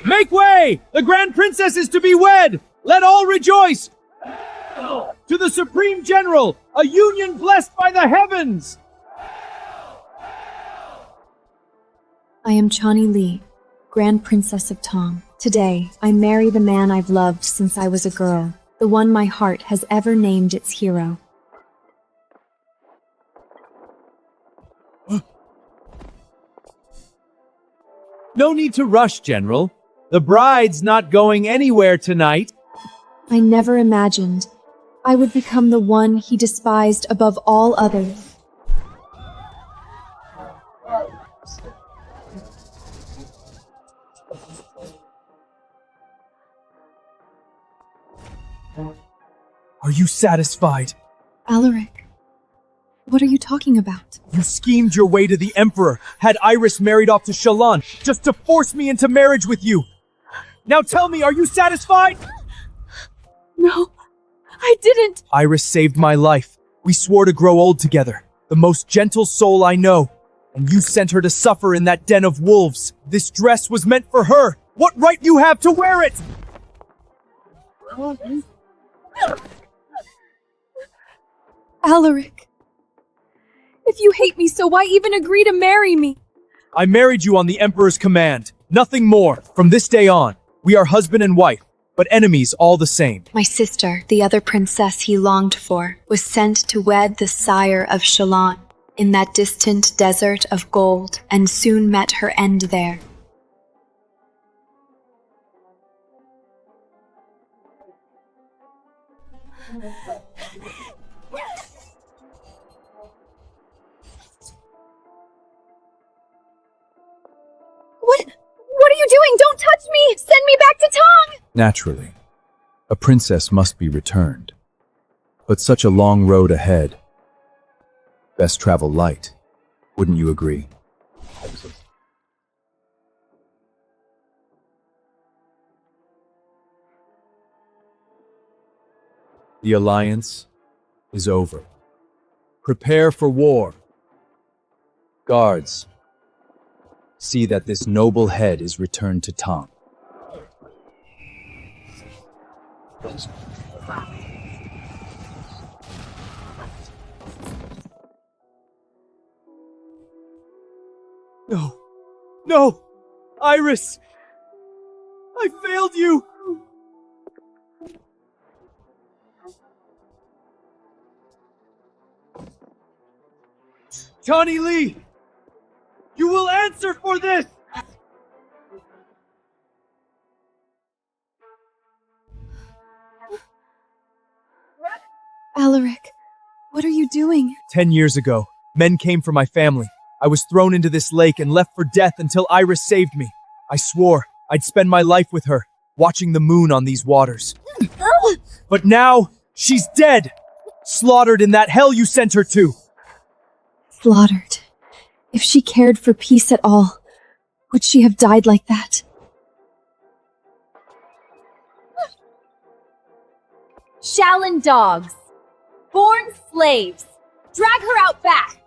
Make way! The Grand Princess is to be wed! Let all rejoice! To the Supreme General, a union blessed by the heavens! I am Chani Li, Grand Princess of Tang. Today, I marry the man I've loved since I was a girl, the one my heart has ever named its hero. No need to rush, General. The bride's not going anywhere tonight. I never imagined I would become the one he despised above all others. Are you satisfied? Alaric, what are you talking about? You schemed your way to the Emperor, had Iris married off to Shalon, just to force me into marriage with you. Now tell me, are you satisfied? No, I didn't. Iris saved my life. We swore to grow old together. The most gentle soul I know. And you sent her to suffer in that den of wolves. This dress was meant for her. What right you have to wear it? Alaric, if you hate me so, why even agree to marry me? I married you on the Emperor's command. Nothing more. From this day on, we are husband and wife, but enemies all the same. My sister, the other princess he longed for, was sent to wed the sire of Shalon in that distant desert of gold, and soon met her end there. What are you doing? Don't touch me! Send me back to Tang! Naturally, a princess must be returned. But such a long road ahead. Best travel light. Wouldn't you agree? The alliance is over. Prepare for war. Guards, see that this noble head is returned to Tang. No. No! Iris! I failed you! Chani Li! You will answer for this! Alaric, what are you doing? 10 years ago, men came for my family. I was thrown into this lake and left for death until Iris saved me. I swore I'd spend my life with her, watching the moon on these waters. But now, she's dead! Slaughtered in that hell you sent her to! Slaughtered. If she cared for peace at all, would she have died like that? Shaolin dogs. Born slaves. Drag her out back.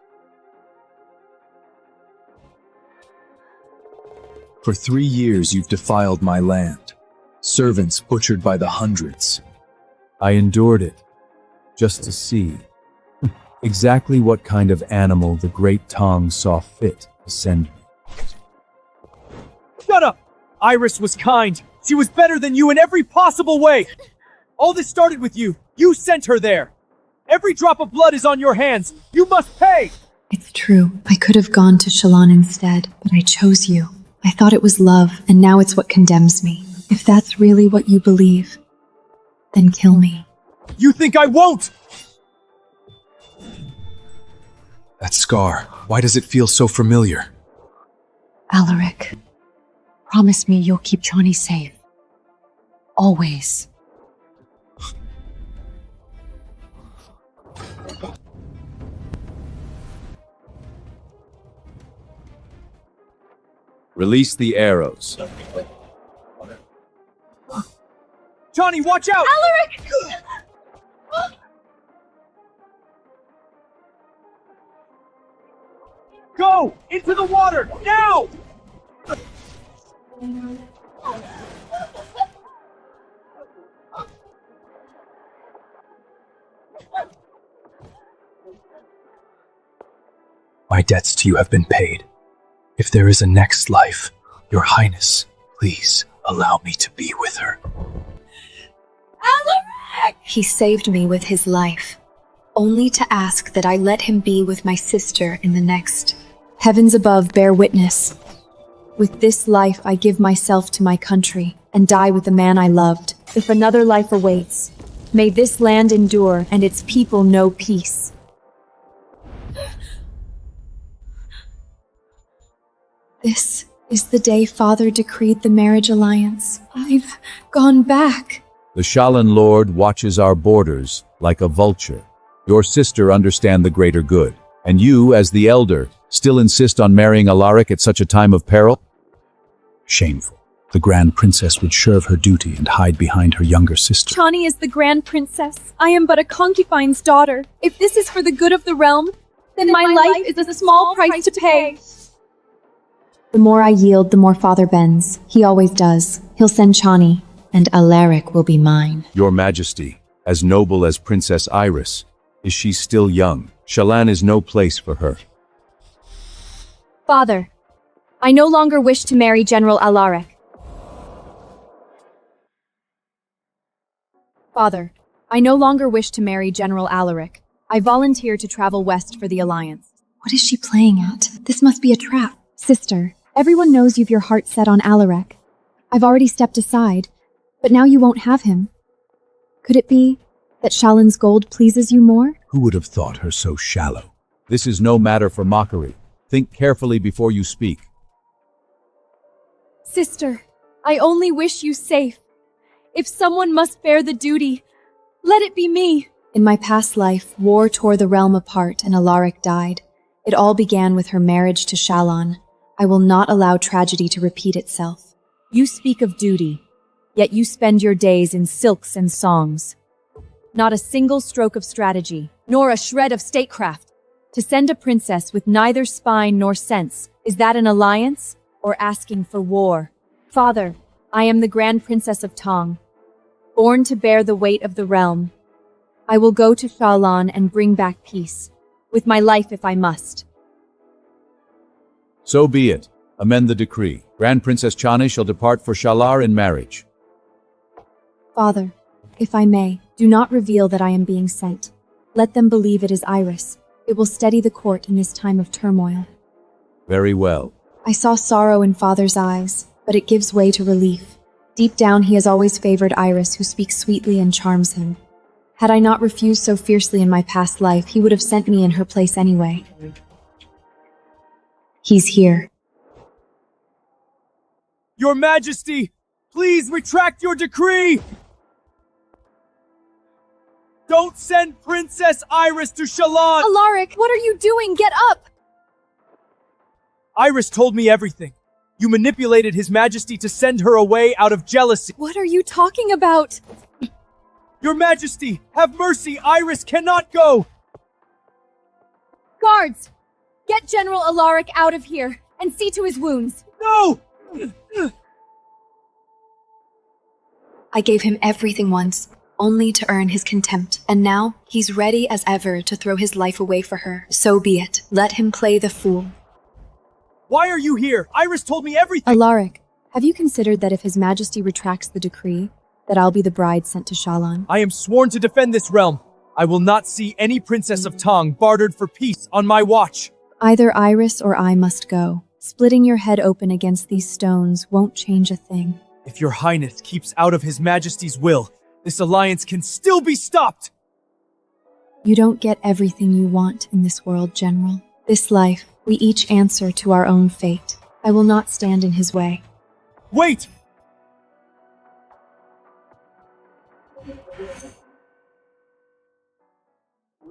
For 3 years you've defiled my land. Servants butchered by the hundreds. I endured it, just to see exactly what kind of animal the great Tang saw fit to send me. Shut up! Iris was kind. She was better than you in every possible way. All this started with you. You sent her there. Every drop of blood is on your hands. You must pay! It's true. I could have gone to Shalon instead, but I chose you. I thought it was love, and now it's what condemns me. If that's really what you believe, then kill me. You think I won't? That scar, why does it feel so familiar? Alaric, promise me you'll keep Chani safe. Always. Release the arrows. Chani, watch out! Alaric! Go! Into the water! Now! My debts to you have been paid. If there is a next life, Your Highness, please allow me to be with her. Alaric! He saved me with his life, only to ask that I let him be with my sister in the next. Heavens above bear witness. With this life I give myself to my country and die with the man I loved. If another life awaits, may this land endure and its people know peace. This is the day Father decreed the marriage alliance. I've gone back. The Shalan Lord watches our borders like a vulture. Your sister understand the greater good, and you, as the elder, still insist on marrying Alaric at such a time of peril? Shameful. The Grand Princess would serve her duty and hide behind her younger sister. Chani is the Grand Princess. I am but a concubine's daughter. If this is for the good of the realm, then my life is a small price to pay. The more I yield, the more Father bends. He always does. He'll send Chani, and Alaric will be mine. Your Majesty, as noble as Princess Iris, is she still young? Shalan is no place for her. Father, I no longer wish to marry General Alaric. Father, I no longer wish to marry General Alaric. I volunteer to travel west for the alliance. What is she playing at? This must be a trap. Sister, everyone knows you've your heart set on Alaric. I've already stepped aside, but now you won't have him. Could it be that Shalan's gold pleases you more? Who would have thought her so shallow? This is no matter for mockery. Think carefully before you speak. Sister, I only wish you safe. If someone must bear the duty, let it be me. In my past life, war tore the realm apart and Alaric died. It all began with her marriage to Shalan. I will not allow tragedy to repeat itself. You speak of duty, yet you spend your days in silks and songs. Not a single stroke of strategy, nor a shred of statecraft. To send a princess with neither spine nor sense, is that an alliance or asking for war? Father, I am the Grand Princess of Tang, born to bear the weight of the realm. I will go to Shalan and bring back peace, with my life if I must. So be it. Amend the decree. Grand Princess Chani shall depart for Shalar in marriage. Father, if I may, do not reveal that I am being sent. Let them believe it is Iris. It will steady the court in this time of turmoil. Very well. I saw sorrow in Father's eyes, but it gives way to relief. Deep down, he has always favored Iris, who speaks sweetly and charms him. Had I not refused so fiercely in my past life, he would have sent me in her place anyway. He's here. Your Majesty, please retract your decree! Don't send Princess Iris to Shalan! Alaric, what are you doing? Get up! Iris told me everything. You manipulated His Majesty to send her away out of jealousy. What are you talking about? Your Majesty, have mercy! Iris cannot go! Guards, get General Alaric out of here and see to his wounds. No! I gave him everything once, only to earn his contempt. And now, he's ready as ever to throw his life away for her. So be it. Let him play the fool. Why are you here? Iris told me everything! Alaric, have you considered that if His Majesty retracts the decree, that I'll be the bride sent to Shalan? I am sworn to defend this realm. I will not see any Princess of Tang bartered for peace on my watch. Either Iris or I must go. Splitting your head open against these stones won't change a thing. If your Highness keeps out of His Majesty's will, this alliance can still be stopped! You don't get everything you want in this world, General. This life, we each answer to our own fate. I will not stand in his way. Wait!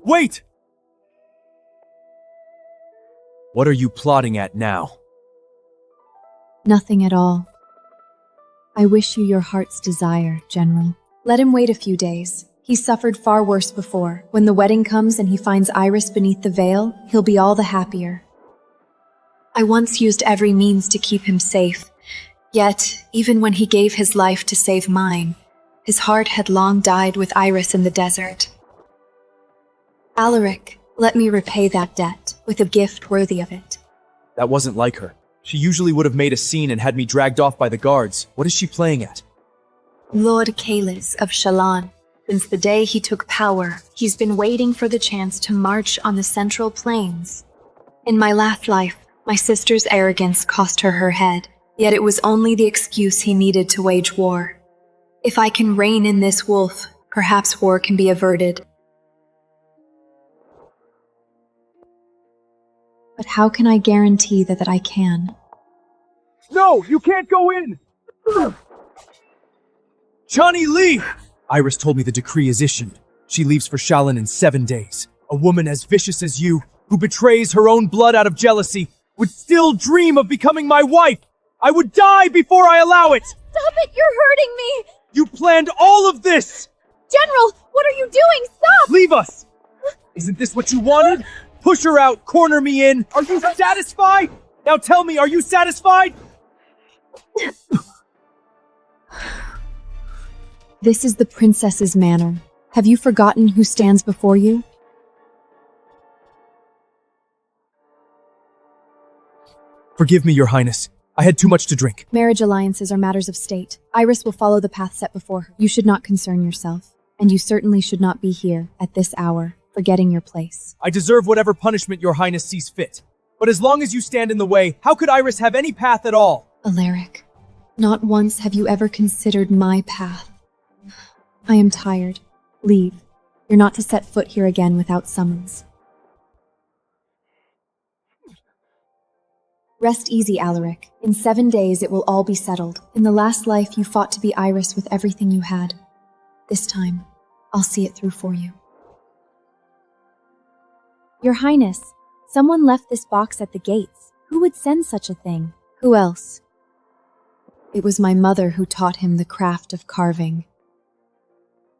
Wait! What are you plotting at now? Nothing at all. I wish you your heart's desire, General. Let him wait a few days. He suffered far worse before. When the wedding comes and he finds Iris beneath the veil, he'll be all the happier. I once used every means to keep him safe. Yet, even when he gave his life to save mine, his heart had long died with Iris in the desert. Alaric, let me repay that debt with a gift worthy of it. That wasn't like her. She usually would have made a scene and had me dragged off by the guards. What is she playing at? Lord Kaelis of Shallan. Since the day he took power, he's been waiting for the chance to march on the Central Plains. In my last life, my sister's arrogance cost her her head, yet it was only the excuse he needed to wage war. If I can rein in this wolf, perhaps war can be averted. But how can I guarantee that I can? No, you can't go in! Chani, leave! Iris told me the decree is issued. She leaves for Shallan in 7 days. A woman as vicious as you, who betrays her own blood out of jealousy, would still dream of becoming my wife! I would die before I allow it! Stop it! You're hurting me! You planned all of this! General, what are you doing? Stop! Leave us! Isn't this what you wanted? Push her out, corner me in. Are you satisfied? Now tell me, are you satisfied? This is the princess's manner. Have you forgotten who stands before you? Forgive me, Your Highness. I had too much to drink. Marriage alliances are matters of state. Iris will follow the path set before her. You should not concern yourself. And you certainly should not be here, at this hour, forgetting your place. I deserve whatever punishment Your Highness sees fit. But as long as you stand in the way, how could Iris have any path at all? Alaric, not once have you ever considered my path. I am tired. Leave. You're not to set foot here again without summons. Rest easy, Alaric. In 7 days it will all be settled. In the last life you fought to be Iris with everything you had. This time, I'll see it through for you. Your Highness, someone left this box at the gates. Who would send such a thing? Who else? It was my mother who taught him the craft of carving.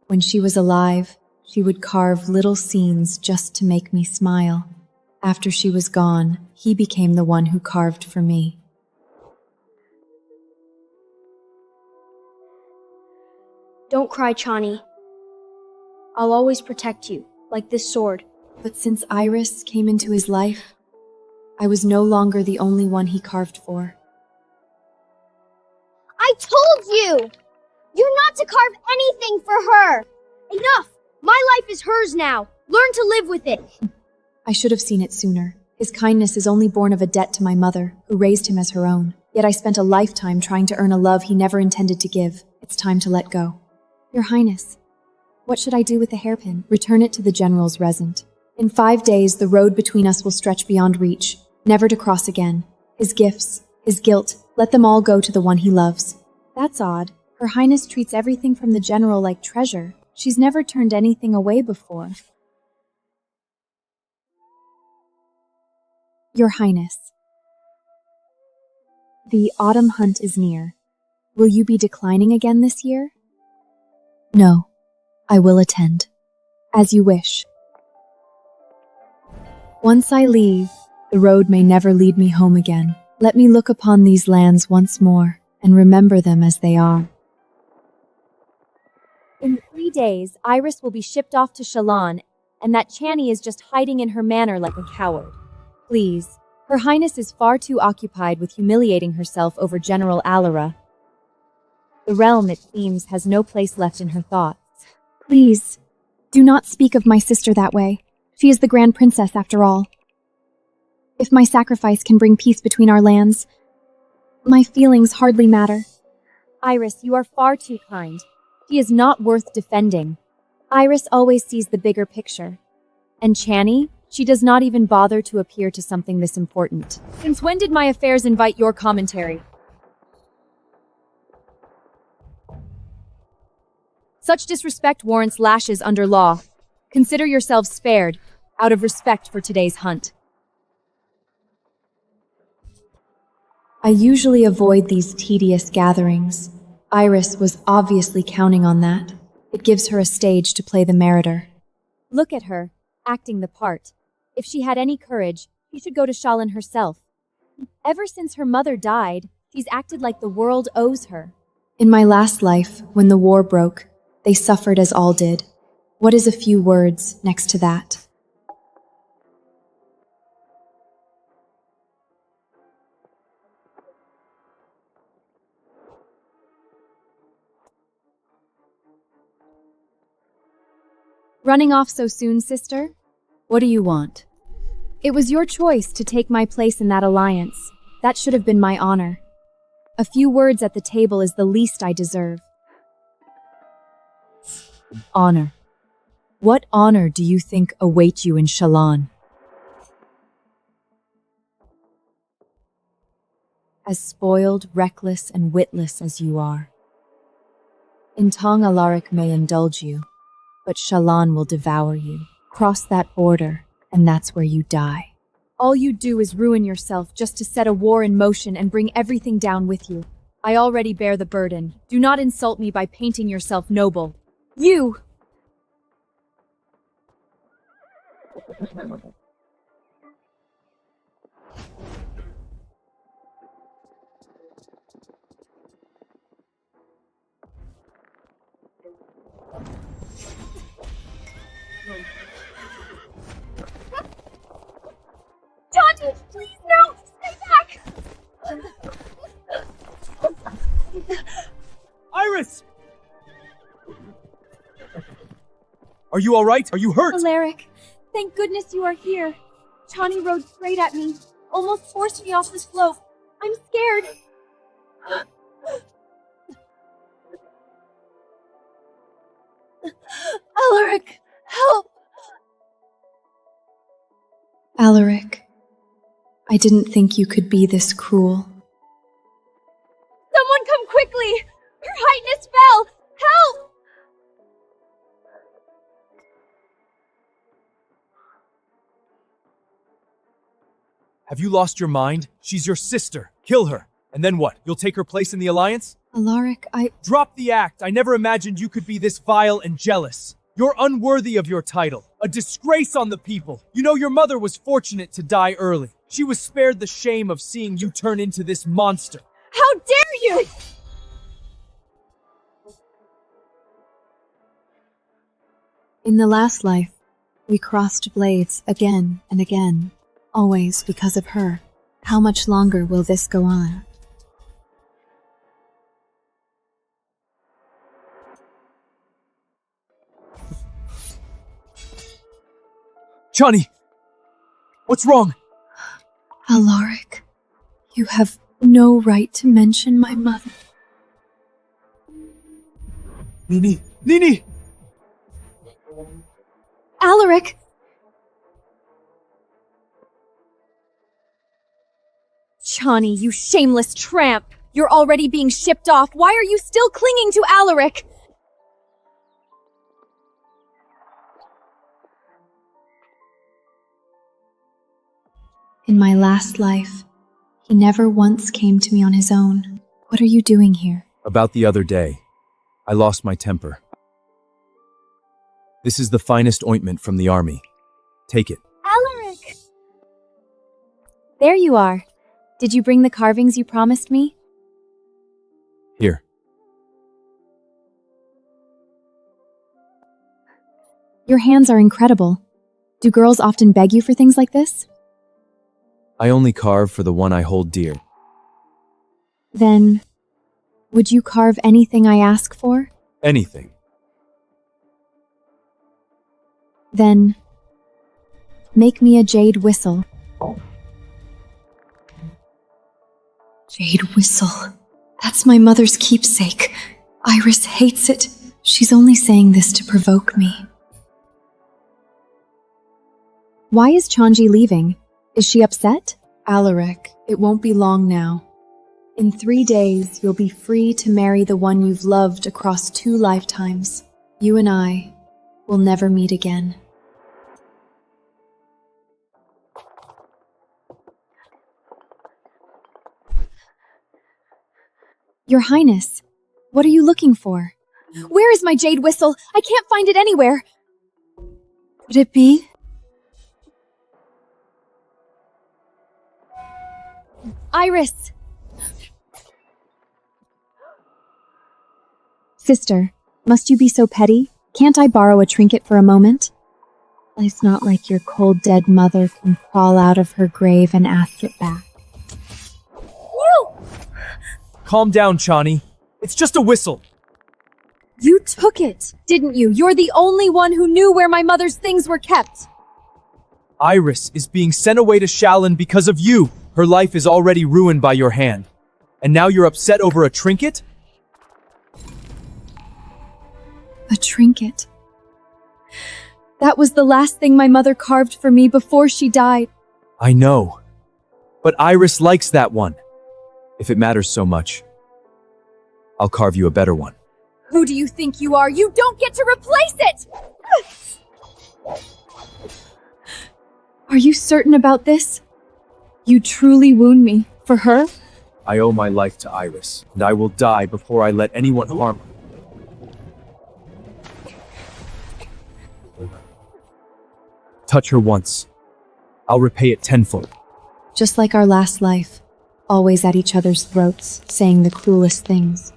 When she was alive, she would carve little scenes just to make me smile. After she was gone, he became the one who carved for me. Don't cry, Chani. I'll always protect you, like this sword. But since Iris came into his life, I was no longer the only one he carved for. I told you! You're not to carve anything for her! Enough! My life is hers now. Learn to live with it. I should have seen it sooner. His kindness is only born of a debt to my mother, who raised him as her own. Yet I spent a lifetime trying to earn a love he never intended to give. It's time to let go. Your Highness, what should I do with the hairpin? Return it to the General's resident. In 5 days, the road between us will stretch beyond reach, never to cross again. His gifts, his guilt, let them all go to the one he loves. That's odd. Her Highness treats everything from the General like treasure. She's never turned anything away before. Your Highness, the autumn hunt is near. Will you be declining again this year? No, I will attend. As you wish. Once I leave, the road may never lead me home again. Let me look upon these lands once more and remember them as they are. In 3 days, Iris will be shipped off to Shallan, and that Chani is just hiding in her manor like a coward. Please, Her Highness is far too occupied with humiliating herself over General Alaric. The realm, it seems, has no place left in her thoughts. Please, do not speak of my sister that way. She is the Grand Princess, after all. If my sacrifice can bring peace between our lands, my feelings hardly matter. Iris, you are far too kind. She is not worth defending. Iris always sees the bigger picture. And Chani? She does not even bother to appear to something this important. Since when did my affairs invite your commentary? Such disrespect warrants lashes under law. Consider yourselves spared, out of respect for today's hunt. I usually avoid these tedious gatherings. Iris was obviously counting on that. It gives her a stage to play the martyr. Look at her, acting the part. If she had any courage, she should go to Shalin herself. Ever since her mother died, she's acted like the world owes her. In my last life, when the war broke, they suffered as all did. What is a few words next to that? Running off so soon, sister? What do you want? It was your choice to take my place in that alliance. That should have been my honor. A few words at the table is the least I deserve. Honor. What honor do you think await you in Shalon? As spoiled, reckless, and witless as you are. In Tang Alaric may indulge you, but Shalon will devour you. Cross that border, and that's where you die. All you do is ruin yourself just to set a war in motion and bring everything down with you. I already bear the burden. Do not insult me by painting yourself noble. You! Chani, please no! Stay back! Iris! Are you all right? Are you hurt? Alaric, thank goodness you are here. Chani rode straight at me, almost forced me off the slope. I'm scared. Alaric, help! Alaric, I didn't think you could be this cruel. Someone come quickly! Her Highness fell! Help! Have you lost your mind? She's your sister. Kill her. And then what? You'll take her place in the alliance? Alaric, Drop the act. I never imagined you could be this vile and jealous. You're unworthy of your title. A disgrace on the people. You know, your mother was fortunate to die early. She was spared the shame of seeing you turn into this monster. How dare you! In the last life, we crossed blades again and again, always because of her. How much longer will this go on? Chani! What's wrong? Alaric, you have no right to mention my mother. Nini! Nini! Alaric! Chani, you shameless tramp! You're already being shipped off. Why are you still clinging to Alaric? In my last life, he never once came to me on his own. What are you doing here? About the other day, I lost my temper. This is the finest ointment from the army. Take it. Alaric! There you are. Did you bring the carvings you promised me? Here. Your hands are incredible. Do girls often beg you for things like this? I only carve for the one I hold dear. Then, would you carve anything I ask for? Anything. Then, make me a jade whistle. Jade whistle. That's my mother's keepsake. Iris hates it. She's only saying this to provoke me. Why is Chanji leaving? Is she upset? Alaric, it won't be long now. In 3 days, you'll be free to marry the one you've loved across 2 lifetimes. You and I will never meet again. Your Highness, what are you looking for? Where is my jade whistle? I can't find it anywhere. Could it be? Iris! Sister, must you be so petty? Can't I borrow a trinket for a moment? It's not like your cold dead mother can crawl out of her grave and ask it back. Calm down, Chani. It's just a whistle. You took it, didn't you? You're the only one who knew where my mother's things were kept. Iris is being sent away to Shalyn because of you. Her life is already ruined by your hand. And now you're upset over a trinket? A trinket. That was the last thing my mother carved for me before she died. I know. But Iris likes that one. If it matters so much, I'll carve you a better one. Who do you think you are? You don't get to replace it! Are you certain about this? You truly wound me. For her? I owe my life to Iris, and I will die before I let anyone harm her. Touch her once. I'll repay it tenfold. Just like our last life, always at each other's throats, saying the cruelest things.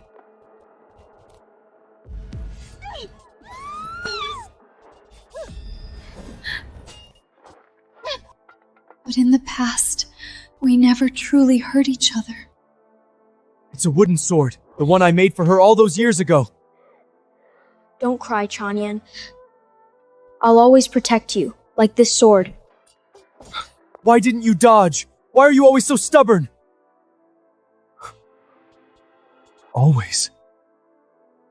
But in the past, we never truly hurt each other. It's a wooden sword, the one I made for her all those years ago. Don't cry, Chani. I'll always protect you, like this sword. Why didn't you dodge? Why are you always so stubborn? Always.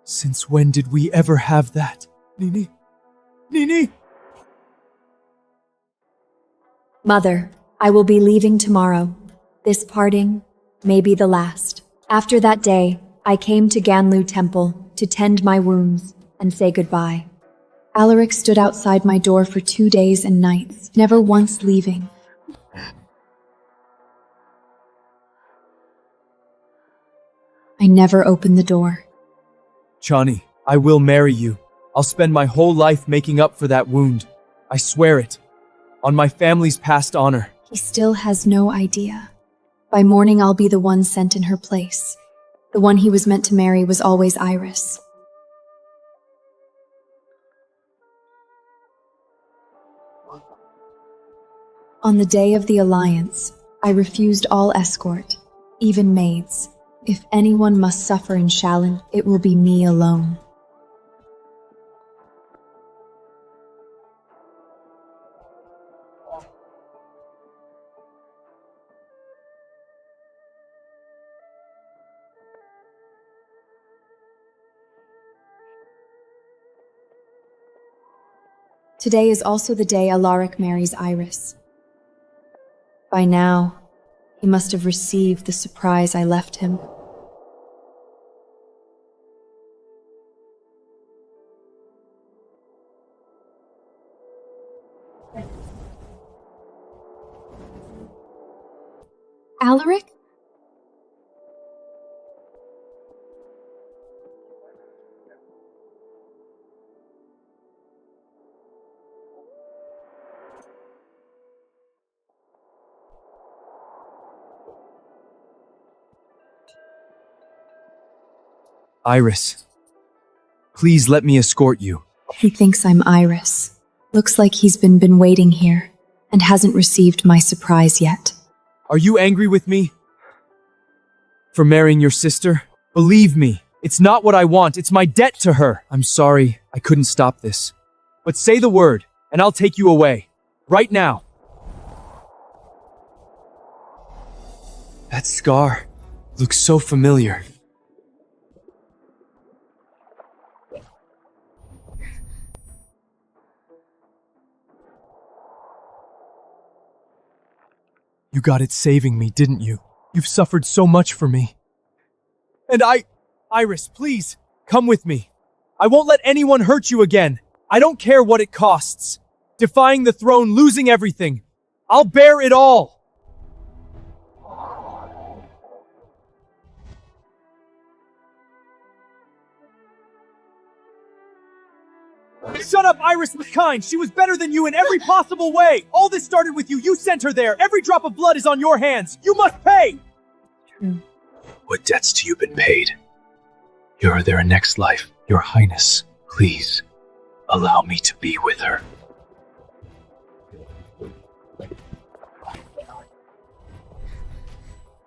Since when did we ever have that? Nini? Nini? Mother, I will be leaving tomorrow. This parting may be the last. After that day, I came to Ganlu Temple to tend my wounds and say goodbye. Alaric stood outside my door for 2 days and nights, never once leaving. I never opened the door. Chani, I will marry you. I'll spend my whole life making up for that wound. I swear it. On my family's past honor. He still has no idea. By morning, I'll be the one sent in her place. The one he was meant to marry was always Iris. On the day of the alliance, I refused all escort, even maids. If anyone must suffer in Shalyn, it will be me alone. Today is also the day Alaric marries Iris. By now, he must have received the surprise I left him. Alaric? Iris, please let me escort you. He thinks I'm Iris. Looks like he's been waiting here and hasn't received my surprise yet. Are you angry with me? For marrying your sister? Believe me, it's not what I want, it's my debt to her. I'm sorry, I couldn't stop this. But say the word, and I'll take you away. Right now. That scar looks so familiar. You got it saving me, didn't you? You've suffered so much for me. And Iris, please, come with me. I won't let anyone hurt you again. I don't care what it costs. Defying the throne, losing everything. I'll bear it all. Shut up, Iris was kind. She was better than you in every possible way. All this started with you. You sent her there. Every drop of blood is on your hands. You must pay. True. What debts to you been paid? Are there a next life? Your Highness, please, allow me to be with her.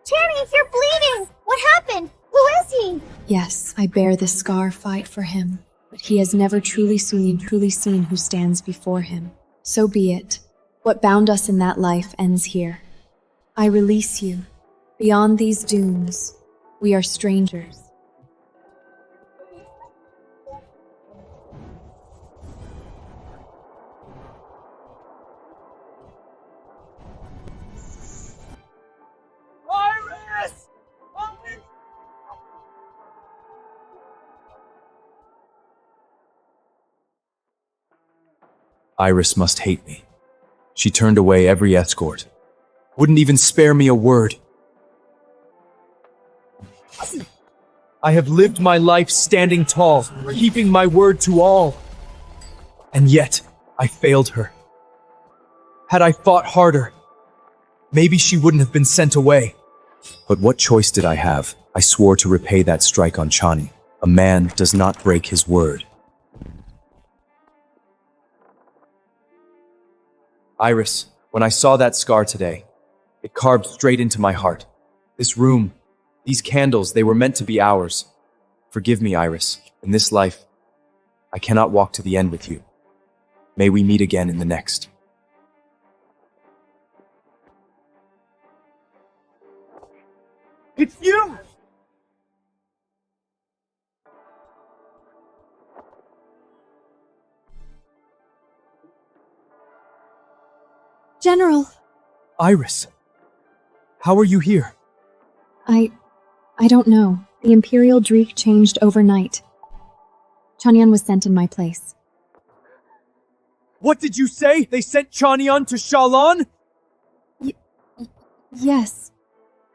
Chani, you're bleeding! What happened? Who is he? Yes, I bear this scar fight for him, but he has never truly seen who stands before him. So be it. What bound us in that life ends here. I release you. Beyond these dunes, we are strangers. Iris! Iris must hate me. She turned away every escort. Wouldn't even spare me a word. I have lived my life standing tall, keeping my word to all. And yet, I failed her. Had I fought harder, maybe she wouldn't have been sent away. But what choice did I have? I swore to repay that strike on Chani. A man does not break his word. Iris, when I saw that scar today, it carved straight into my heart. This room, these candles, they were meant to be ours. Forgive me, Iris. In this life, I cannot walk to the end with you. May we meet again in the next. It's you! General! Iris, how are you here? I don't know. The Imperial Dreek changed overnight. Chanyan was sent in my place. What did you say? They sent Chani to Shalon? Yes.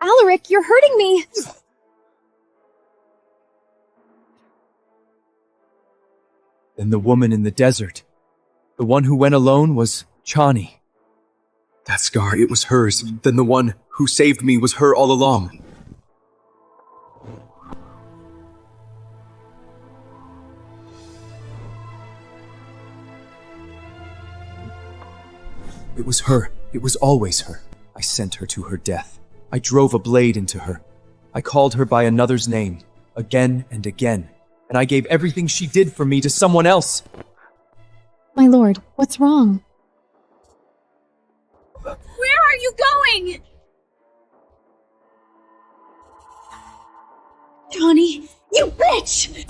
Alaric, you're hurting me! Then the woman in the desert, the one who went alone, was Chani. That scar, it was hers. Then the one who saved me was her all along. It was her. It was always her. I sent her to her death. I drove a blade into her. I called her by another's name, again and again, and I gave everything she did for me to someone else. My lord, what's wrong? Where are you going? Chani! You bitch!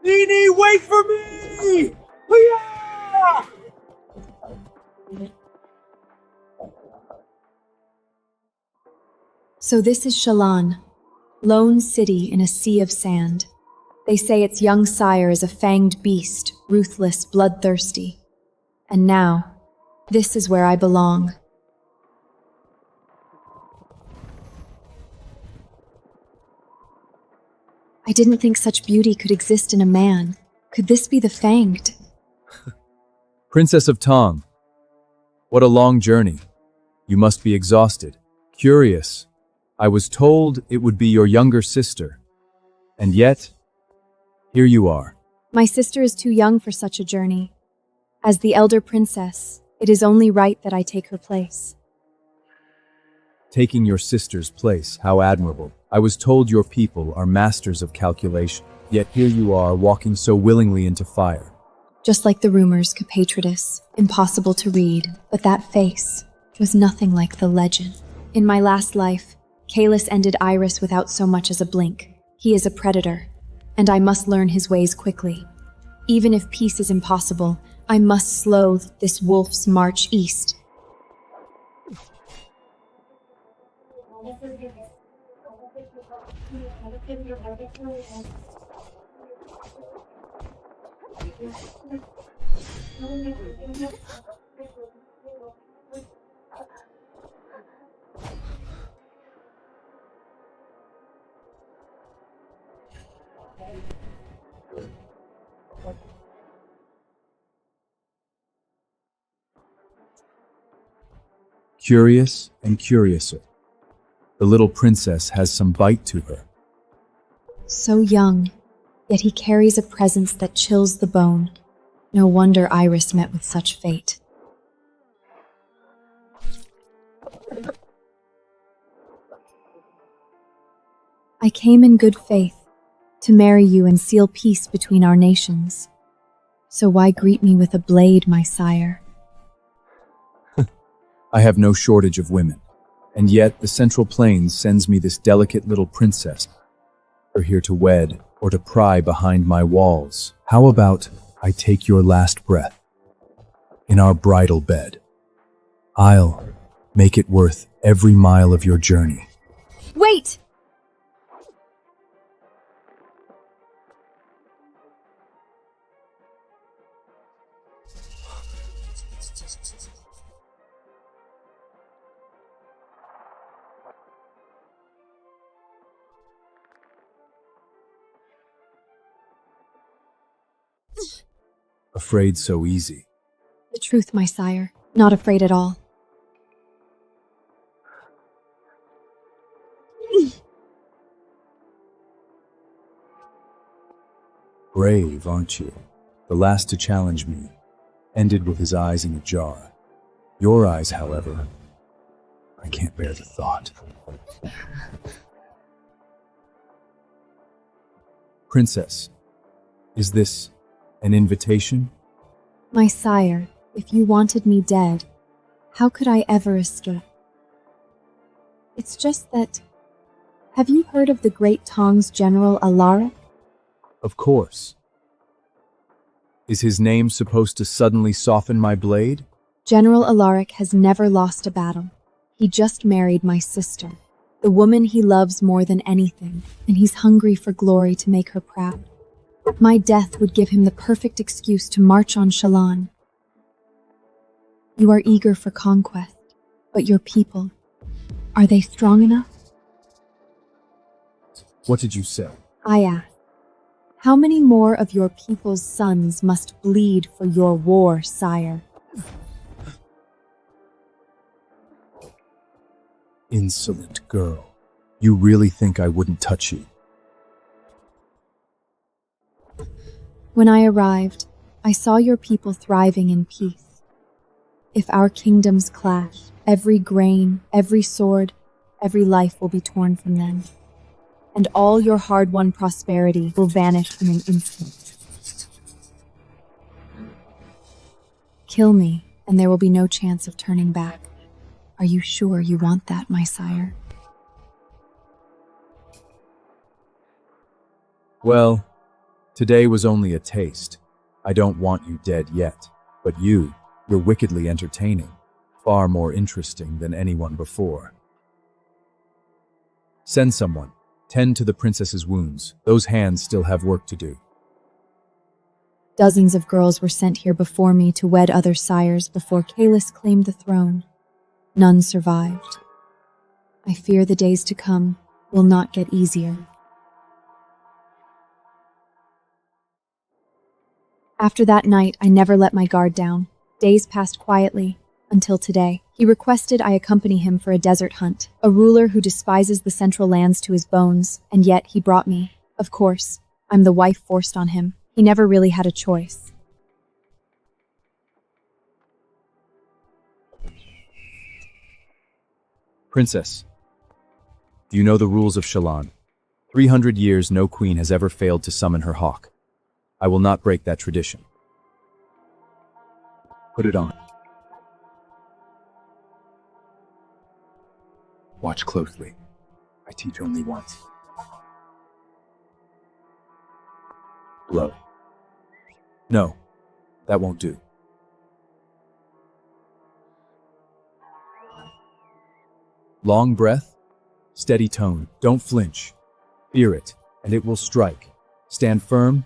Nini, wait for me! Hiya! So this is Shalon, lone city in a sea of sand. They say its young sire is a fanged beast, ruthless, bloodthirsty. And now, this is where I belong. I didn't think such beauty could exist in a man. Could this be the fanged? Princess of Tang, what a long journey. You must be exhausted. Curious. I was told it would be your younger sister. And yet, here you are. My sister is too young for such a journey. As the elder princess, it is only right that I take her place. Taking your sister's place, how admirable. I was told your people are masters of calculation. Yet here you are, walking so willingly into fire. Just like the rumors, Capatritus, impossible to read, but that face was nothing like the legend. In my last life, Kaelis ended Iris without so much as a blink. He is a predator, and I must learn his ways quickly. Even if peace is impossible, I must slow this wolf's march east. Curious and curiouser. The little princess has some bite to her. So young, yet he carries a presence that chills the bone. No wonder Iris met with such fate. I came in good faith to marry you and seal peace between our nations. So why greet me with a blade, my sire? I have no shortage of women, and yet the Central Plains sends me this delicate little princess. Her here to wed or to pry behind my walls. How about I take your last breath in our bridal bed? I'll make it worth every mile of your journey. Wait! Afraid so easy. The truth, my sire. Not afraid at all. Brave, aren't you? The last to challenge me ended with his eyes in a jar. Your eyes, however, I can't bear the thought. Princess, is this an invitation? My sire, if you wanted me dead, how could I ever escape? It's just that... Have you heard of the great Tang's General Alaric? Of course. Is his name supposed to suddenly soften my blade? General Alaric has never lost a battle. He just married my sister, the woman he loves more than anything, and he's hungry for glory to make her proud. My death would give him the perfect excuse to march on Shalon. You are eager for conquest, but your people, are they strong enough? What did you say? I ask, how many more of your people's sons must bleed for your war, sire? Insolent girl. You really think I wouldn't touch you? When I arrived, I saw your people thriving in peace. If our kingdoms clash, every grain, every sword, every life will be torn from them. And all your hard-won prosperity will vanish in an instant. Kill me, and there will be no chance of turning back. Are you sure you want that, my sire? Well, today was only a taste. I don't want you dead yet, but you're wickedly entertaining, far more interesting than anyone before. Send someone. Tend to the princess's wounds. Those hands still have work to do. Dozens of girls were sent here before me to wed other sires before Kaelis claimed the throne. None survived. I fear the days to come will not get easier. After that night, I never let my guard down. Days passed quietly, until today. He requested I accompany him for a desert hunt, a ruler who despises the central lands to his bones, and yet he brought me. Of course, I'm the wife forced on him. He never really had a choice. Princess, do you know the rules of Shalon? 300 years no queen has ever failed to summon her hawk. I will not break that tradition. Put it on. Watch closely. I teach only once. Blow. No, that won't do. Long breath, steady tone. Don't flinch. Fear it, and it will strike. Stand firm,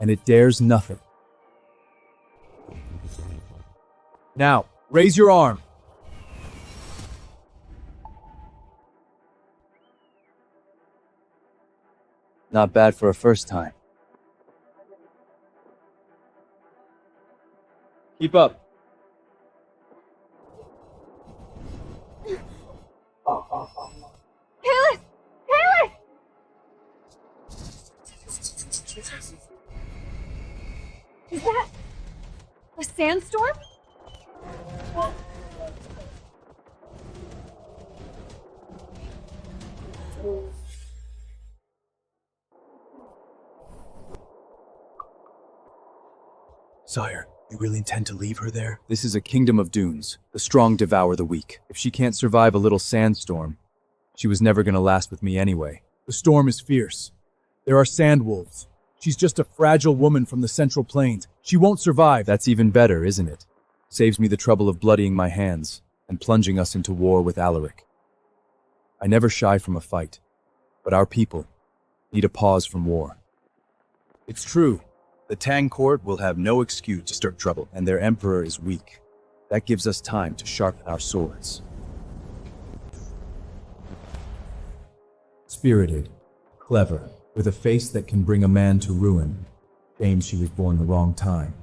and it dares nothing. Now, raise your arm. Not bad for a first time. Keep up. Kaelis! Kaelis! Is that a sandstorm? Sire, you really intend to leave her there? This is a kingdom of dunes. The strong devour the weak. If she can't survive a little sandstorm, she was never gonna last with me anyway. The storm is fierce. There are sand wolves. She's just a fragile woman from the Central Plains. She won't survive. That's even better, isn't it? Saves me the trouble of bloodying my hands and plunging us into war with Alaric. I never shy from a fight, but our people need a pause from war. It's true. The Tang court will have no excuse to stir trouble, and their emperor is weak. That gives us time to sharpen our swords. Spirited, clever, with a face that can bring a man to ruin. Shame she was born the wrong time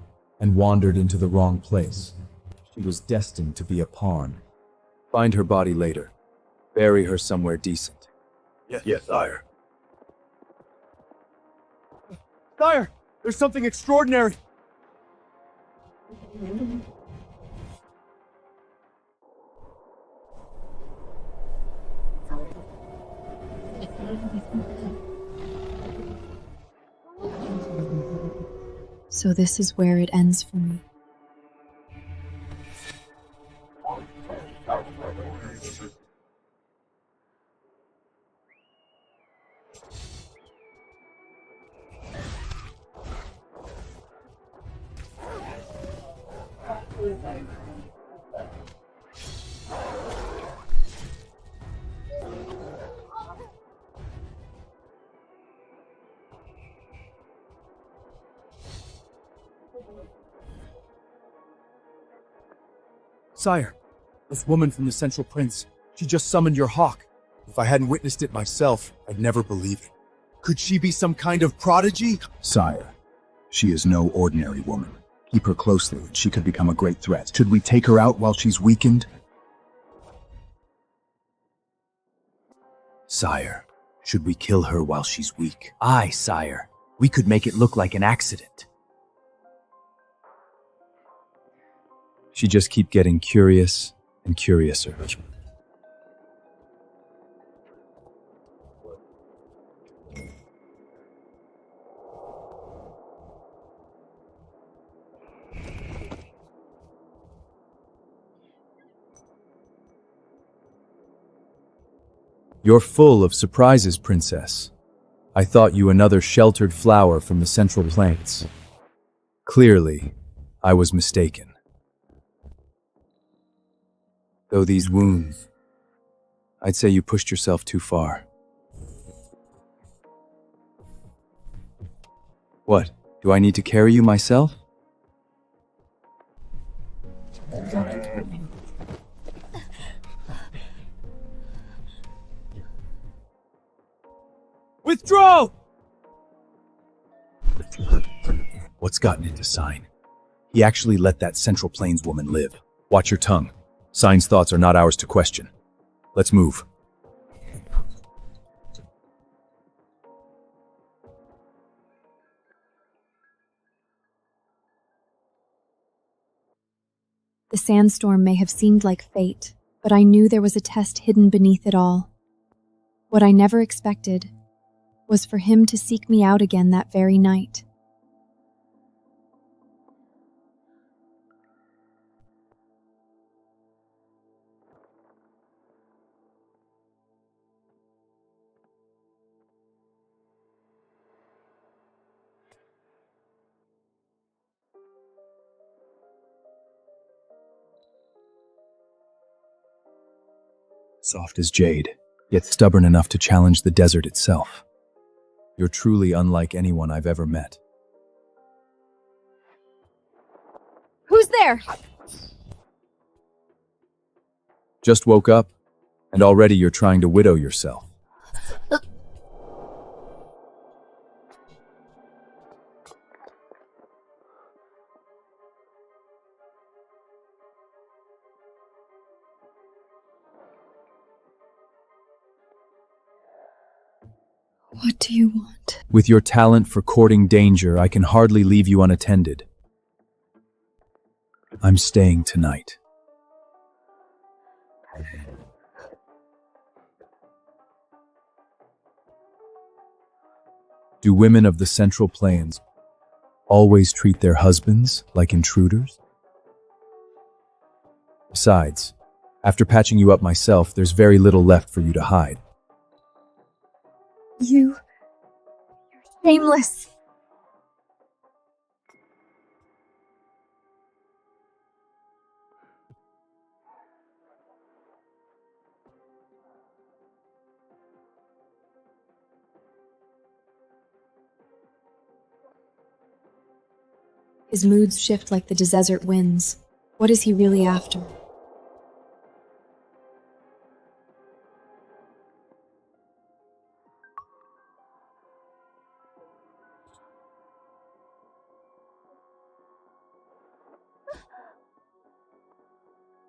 and wandered into the wrong place. She was destined to be a pawn. Find her body later. Bury her somewhere decent. Yes, sire. Sire, there's something extraordinary. So this is where it ends for me. Sire, this woman from the Central Prince, she just summoned your hawk. If I hadn't witnessed it myself, I'd never believe it. Could she be some kind of prodigy? Sire, she is no ordinary woman. Keep her closely, she could become a great threat. Should we take her out while she's weakened? Sire, should we kill her while she's weak? Aye, sire. We could make it look like an accident. She just keep getting curious and curiouser. You're full of surprises, Princess. I thought you another sheltered flower from the Central Plains. Clearly, I was mistaken. Though these wounds, I'd say you pushed yourself too far. What? Do I need to carry you myself? Withdraw! What's gotten into Sign? He actually let that Central Plains woman live. Watch your tongue. Sign's thoughts are not ours to question. Let's move. The sandstorm may have seemed like fate, but I knew there was a test hidden beneath it all. What I never expected was for him to seek me out again that very night. Soft as jade, yet stubborn enough to challenge the desert itself. You're truly unlike anyone I've ever met. Who's there? Just woke up, and already you're trying to widow yourself. What do you want? With your talent for courting danger, I can hardly leave you unattended. I'm staying tonight. Do women of the Central Plains always treat their husbands like intruders? Besides, after patching you up myself, there's very little left for you to hide. You're shameless. His moods shift like the desert winds. What is he really after?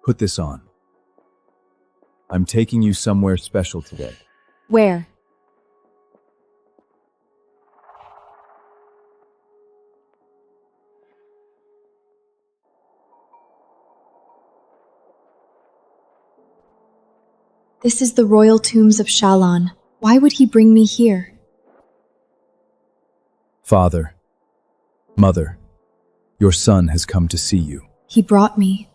Put this on. I'm taking you somewhere special today. Where? This is the royal tombs of Shalon. Why would he bring me here? Father, Mother, your son has come to see you. He brought me,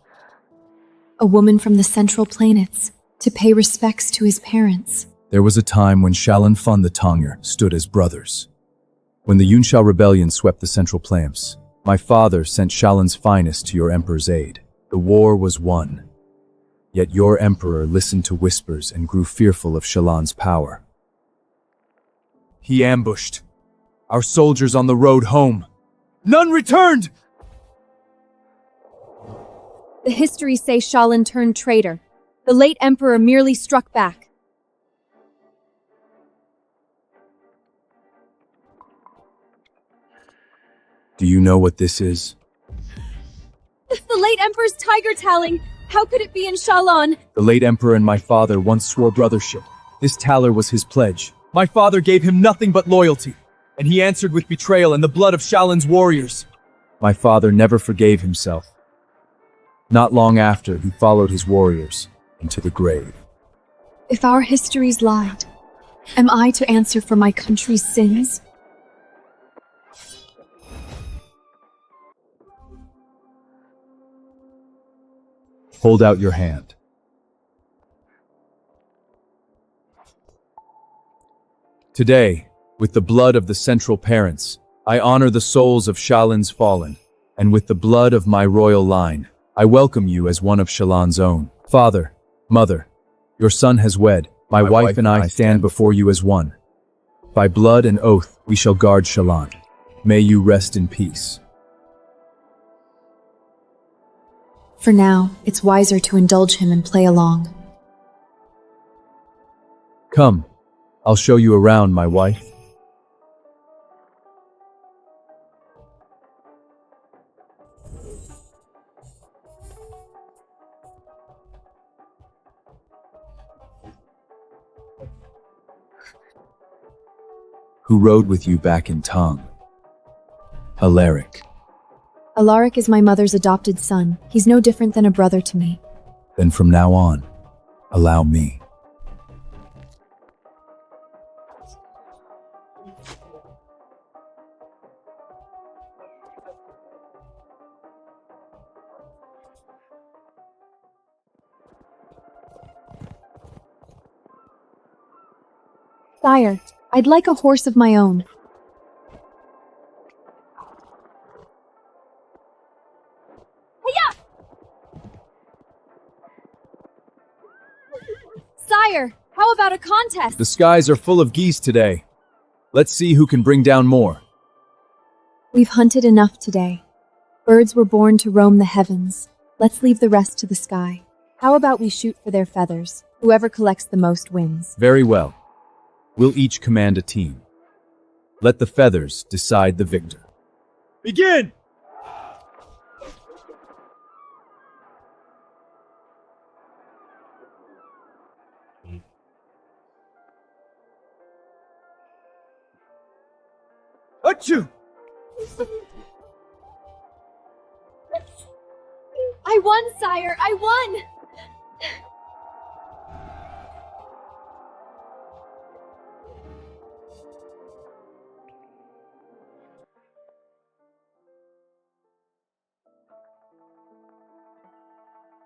a woman from the Central Planets, to pay respects to his parents. There was a time when Shalon Fun the Tonger stood as brothers. When the Yunshao rebellion swept the Central Plains, my father sent Shalon's finest to your emperor's aid. The war was won. Yet your emperor listened to whispers and grew fearful of Shalon's power. He ambushed our soldiers on the road home. None returned! The histories say Shalin turned traitor. The late emperor merely struck back. Do you know what this is? The late emperor's tiger talon! How could it be in Shalon? The late emperor and my father once swore brothership. This taler was his pledge. My father gave him nothing but loyalty, and he answered with betrayal and the blood of Shalon's warriors. My father never forgave himself. Not long after, he followed his warriors into the grave. If our histories lied, am I to answer for my country's sins? Hold out your hand. Today, with the blood of the Central Parents, I honor the souls of Shalon's fallen, and with the blood of my royal line, I welcome you as one of Shalon's own. Father, Mother, your son has wed. My wife and I stand before you as one. By blood and oath, we shall guard Shalon. May you rest in peace. For now, it's wiser to indulge him and play along. Come, I'll show you around, my wife. Who rode with you back in Tang? Alaric. Alaric is my mother's adopted son. He's no different than a brother to me. Then from now on, allow me. Sire, I'd like a horse of my own. Sire, how about a contest? The skies are full of geese today. Let's see who can bring down more. We've hunted enough today. Birds were born to roam the heavens. Let's leave the rest to the sky. How about we shoot for their feathers? Whoever collects the most wins. Very well. We'll each command a team. Let the feathers decide the victor. Begin! Achoo! I won, sire! I won!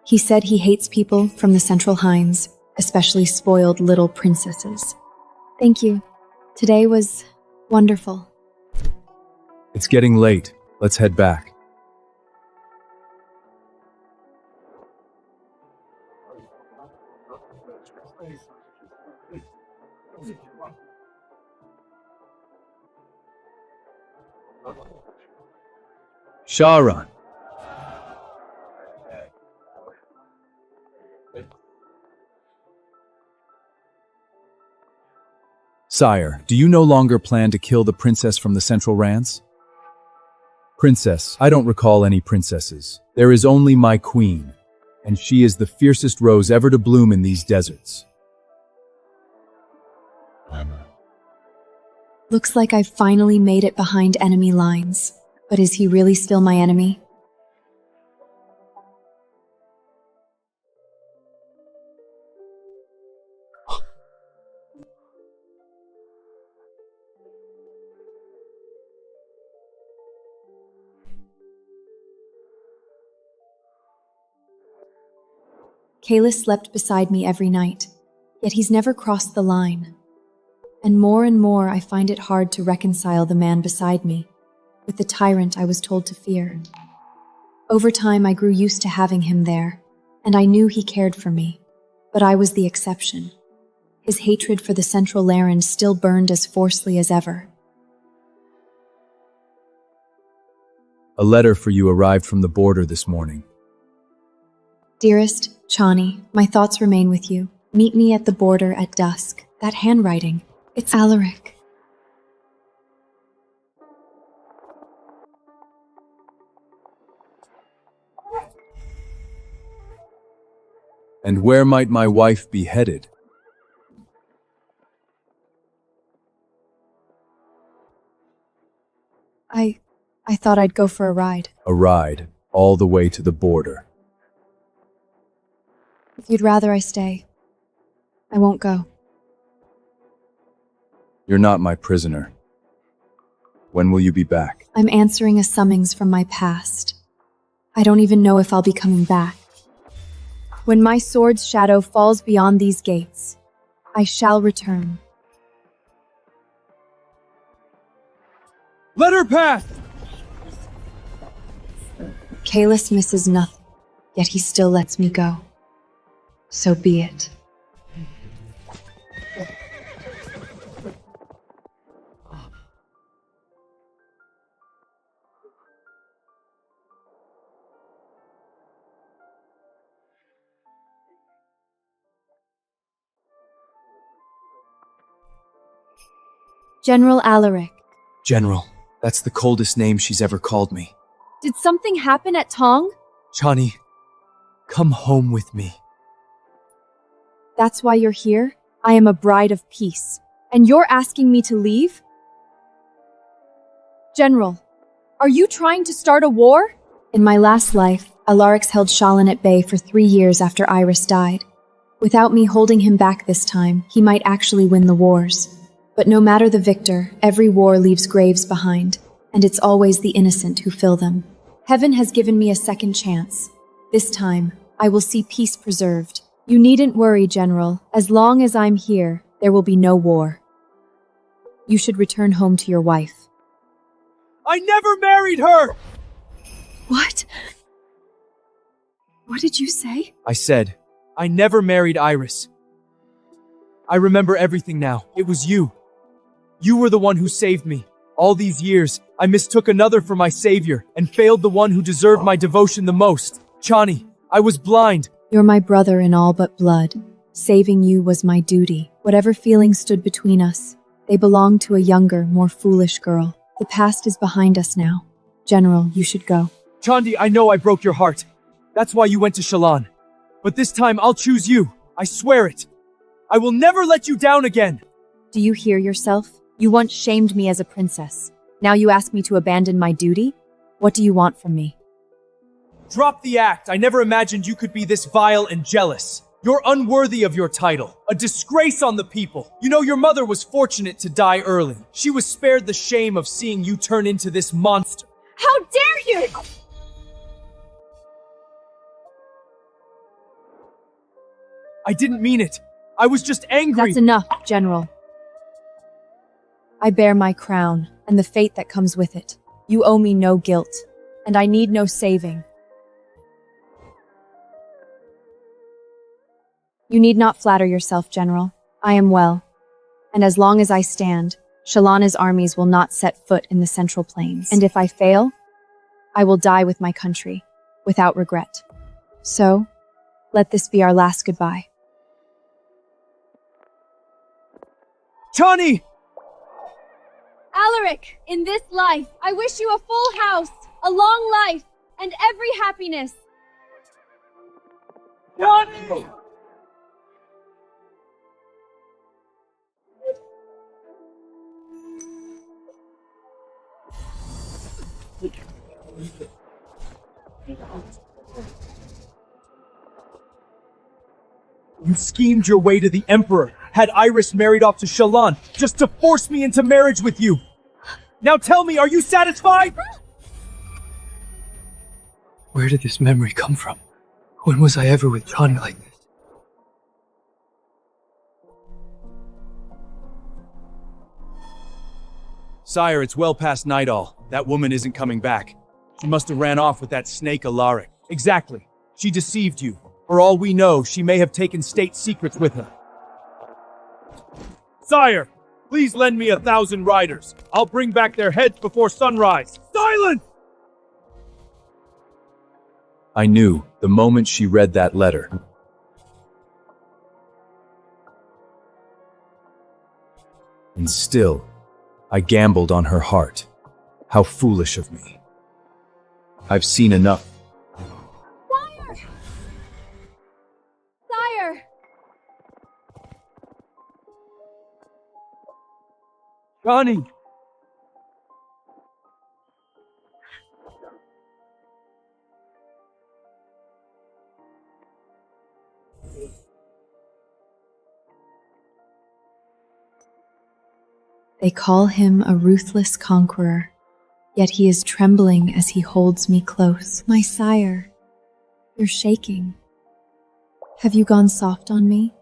He said he hates people from the Central Hinds, especially spoiled little princesses. Thank you. Today was wonderful. It's getting late. Let's head back. Sharon. Sire, do you no longer plan to kill the princess from the Central Rans? Princess, I don't recall any princesses. There is only my queen, and she is the fiercest rose ever to bloom in these deserts. Looks like I've finally made it behind enemy lines. But is he really still my enemy? Kaelis slept beside me every night, yet he's never crossed the line. And more I find it hard to reconcile the man beside me with the tyrant I was told to fear. Over time, I grew used to having him there, and I knew he cared for me, but I was the exception. His hatred for the Central Laren still burned as forcefully as ever. A letter for you arrived from the border this morning. Dearest Chani, my thoughts remain with you. Meet me at the border at dusk. That handwriting, it's Alaric. And where might my wife be headed? I thought I'd go for a ride. A ride, all the way to the border. If you'd rather I stay, I won't go. You're not my prisoner. When will you be back? I'm answering a summons from my past. I don't even know if I'll be coming back. When my sword's shadow falls beyond these gates, I shall return. Let her pass! Kaelis misses nothing, yet he still lets me go. So be it. General Alaric. General, that's the coldest name she's ever called me. Did something happen at Tang? Chani, come home with me. That's why you're here? I am a bride of peace. And you're asking me to leave? General, are you trying to start a war? In my last life, Alaric's held Shalin at bay for 3 years after Iris died. Without me holding him back this time, he might actually win the wars. But no matter the victor, every war leaves graves behind, and it's always the innocent who fill them. Heaven has given me a second chance. This time, I will see peace preserved. You needn't worry, General. As long as I'm here, there will be no war. You should return home to your wife. I never married her! What? What did you say? I said, I never married Iris. I remember everything now. It was you. You were the one who saved me. All these years, I mistook another for my savior and failed the one who deserved my devotion the most. Chani, I was blind. You're my brother in all but blood. Saving you was my duty. Whatever feelings stood between us, they belonged to a younger, more foolish girl. The past is behind us now. General, you should go. Chandi, I know I broke your heart. That's why you went to Shalon. But this time I'll choose you. I swear it. I will never let you down again. Do you hear yourself? You once shamed me as a princess. Now you ask me to abandon my duty? What do you want from me? Drop the act. I never imagined you could be this vile and jealous. You're unworthy of your title, a disgrace on the people. You know, your mother was fortunate to die early. She was spared the shame of seeing you turn into this monster. How dare you! I didn't mean it. I was just angry. That's enough, General. I bear my crown and the fate that comes with it. You owe me no guilt, and I need no saving. You need not flatter yourself, General. I am well, and as long as I stand, Shalana's armies will not set foot in the Central Plains. And if I fail, I will die with my country, without regret. So, let this be our last goodbye. Chani! Alaric, in this life, I wish you a full house, a long life, and every happiness. Chani! You schemed your way to the Emperor, had Iris married off to Shallan, just to force me into marriage with you. Now tell me, are you satisfied? Where did this memory come from? When was I ever with Chani like this? Sire, it's well past nightall. That woman isn't coming back. She must have ran off with that snake Alaric. Exactly. She deceived you. For all we know, she may have taken state secrets with her. Sire, please lend me 1,000 riders. I'll bring back their heads before sunrise. Silence! I knew the moment she read that letter. And still, I gambled on her heart. How foolish of me. I've seen enough. Sire! Sire! Chani! They call him a ruthless conqueror, yet he is trembling as he holds me close. My sire, you're shaking. Have you gone soft on me?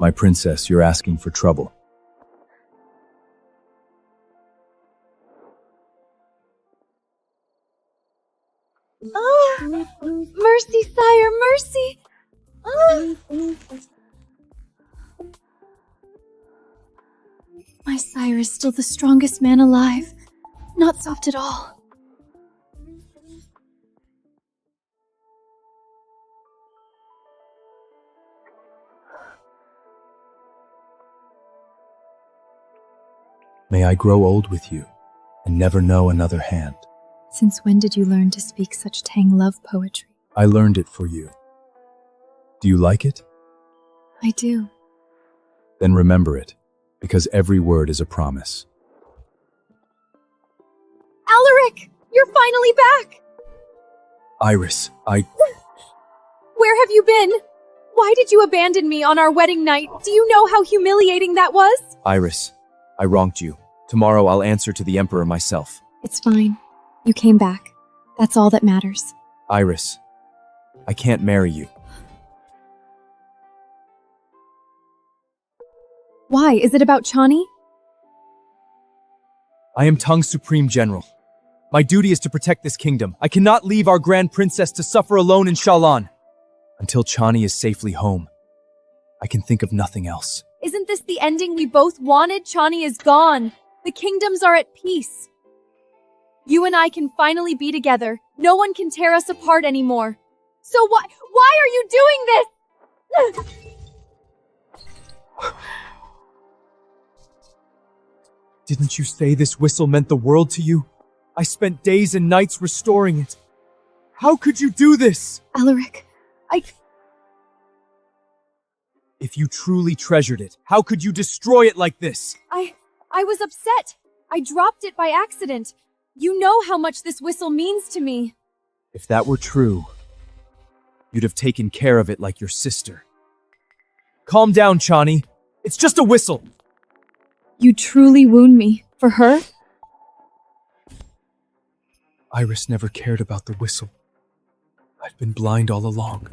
My princess, you're asking for trouble. Oh, mercy, sire, mercy! Oh. My sire is still the strongest man alive. Not soft at all. May I grow old with you and never know another hand. Since when did you learn to speak such Tang love poetry? I learned it for you. Do you like it? I do. Then remember it, because every word is a promise. Alaric! You're finally back! Iris, Where have you been? Why did you abandon me on our wedding night? Do you know how humiliating that was? Iris, I wronged you. Tomorrow I'll answer to the Emperor myself. It's fine. You came back. That's all that matters. Iris, I can't marry you. Why? Is it about Chani? I am Tang's Supreme General. My duty is to protect this kingdom. I cannot leave our Grand Princess to suffer alone in Shallan. Until Chani is safely home, I can think of nothing else. Isn't this the ending we both wanted? Chani is gone. The kingdoms are at peace. You and I can finally be together. No one can tear us apart anymore. So why are you doing this? Didn't you say this whistle meant the world to you? I spent days and nights restoring it. How could you do this? Alaric, If you truly treasured it, how could you destroy it like this? I was upset. I dropped it by accident. You know how much this whistle means to me. If that were true, you'd have taken care of it like your sister. Calm down, Chani. It's just a whistle. You truly wound me. For her? Iris never cared about the whistle. I'd been blind all along.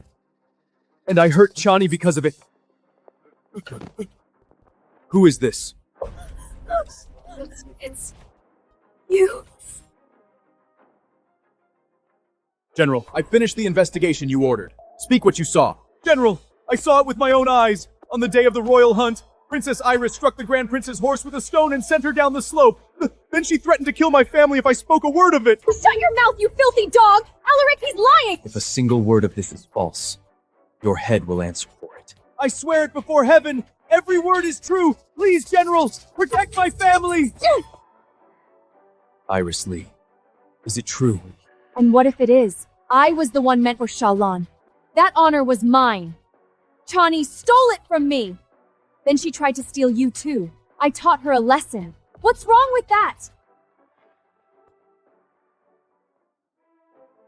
And I hurt Chani because of it. Who is this? It's you. General, I finished the investigation you ordered. Speak what you saw. General, I saw it with my own eyes. On the day of the royal hunt, Princess Iris struck the Grand Prince's horse with a stone and sent her down the slope. Then she threatened to kill my family if I spoke a word of it. Shut your mouth, you filthy dog! Alaric, he's lying! If a single word of this is false, your head will answer for it. I swear it before heaven, every word is true. Please, General, protect my family. Iris Lee, is it true? And what if it is? I was the one meant for Shallan. That honor was mine. Chani stole it from me. Then she tried to steal you too. I taught her a lesson. What's wrong with that?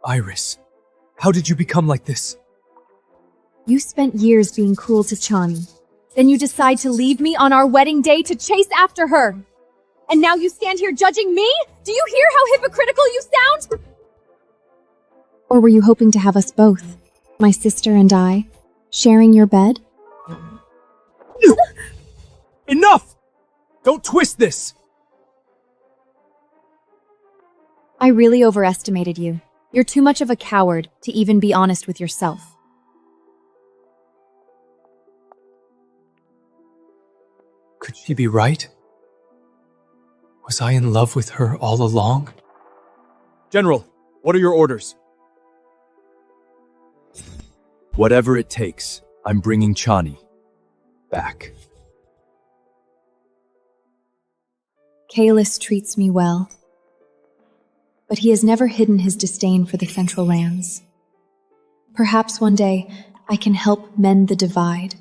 Iris, how did you become like this? You spent years being cruel to Chani. Then you decide to leave me on our wedding day to chase after her. And now you stand here judging me? Do you hear how hypocritical you sound? Or were you hoping to have us both, my sister and I, sharing your bed? Enough! Don't twist this! I really overestimated you. You're too much of a coward to even be honest with yourself. Could she be right? Was I in love with her all along? General, what are your orders? Whatever it takes, I'm bringing Chani back. Kaelis treats me well, but he has never hidden his disdain for the Central Lands. Perhaps one day I can help mend the divide.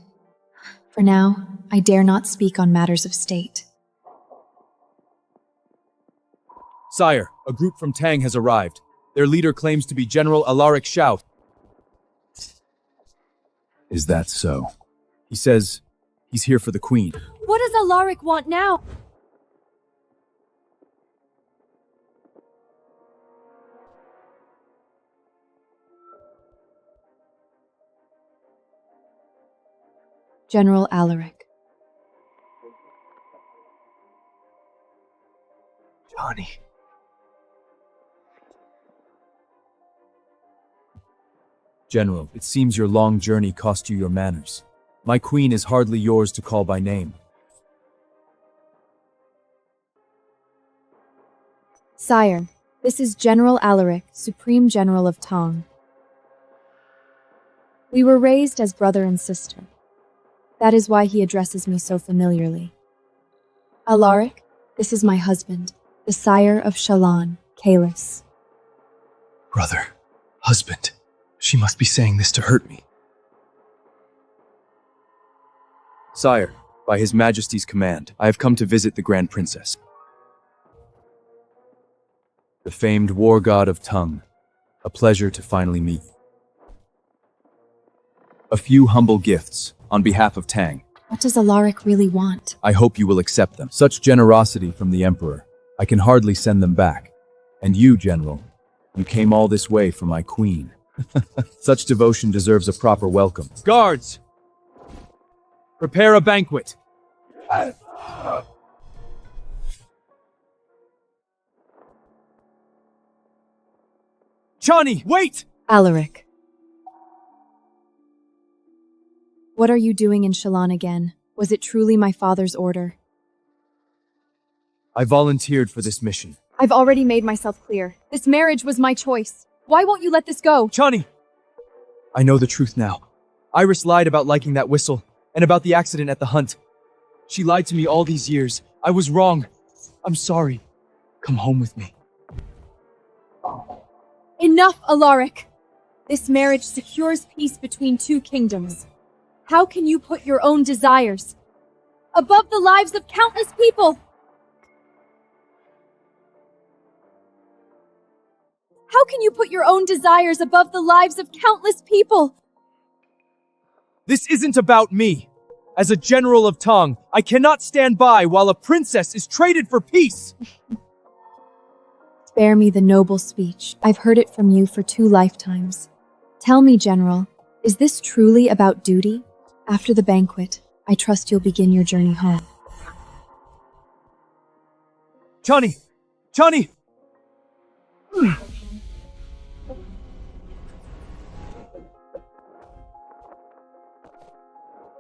For now, I dare not speak on matters of state. Sire, a group from Tang has arrived. Their leader claims to be General Alaric Shao. Is that so? He says he's here for the Queen. What does Alaric want now? General Alaric. Chani. General, it seems your long journey cost you your manners. My queen is hardly yours to call by name. Sire, this is General Alaric, Supreme General of Tang. We were raised as brother and sister. That is why he addresses me so familiarly. Alaric, this is my husband, the sire of Shallan, Kaelis. Brother. Husband. She must be saying this to hurt me. Sire, by His Majesty's command, I have come to visit the Grand Princess. The famed war god of Tang. A pleasure to finally meet. A few humble gifts on behalf of Tang. What does Alaric really want? I hope you will accept them. Such generosity from the Emperor. I can hardly send them back. And you, General, you came all this way for my queen. Such devotion deserves a proper welcome. Guards! Prepare a banquet. Chani, wait! Alaric. What are you doing in Shallan again? Was it truly my father's order? I volunteered for this mission. I've already made myself clear. This marriage was my choice. Why won't you let this go? Chani! I know the truth now. Iris lied about liking that whistle, and about the accident at the hunt. She lied to me all these years. I was wrong. I'm sorry. Come home with me. Enough, Alaric! This marriage secures peace between two kingdoms. How can you put your own desires above the lives of countless people? How can you put your own desires above the lives of countless people? This isn't about me. As a general of Tang, I cannot stand by while a princess is traded for peace. Spare me the noble speech. I've heard it from you for 2 lifetimes. Tell me, General, is this truly about duty? After the banquet, I trust you'll begin your journey home. Chani! Chani!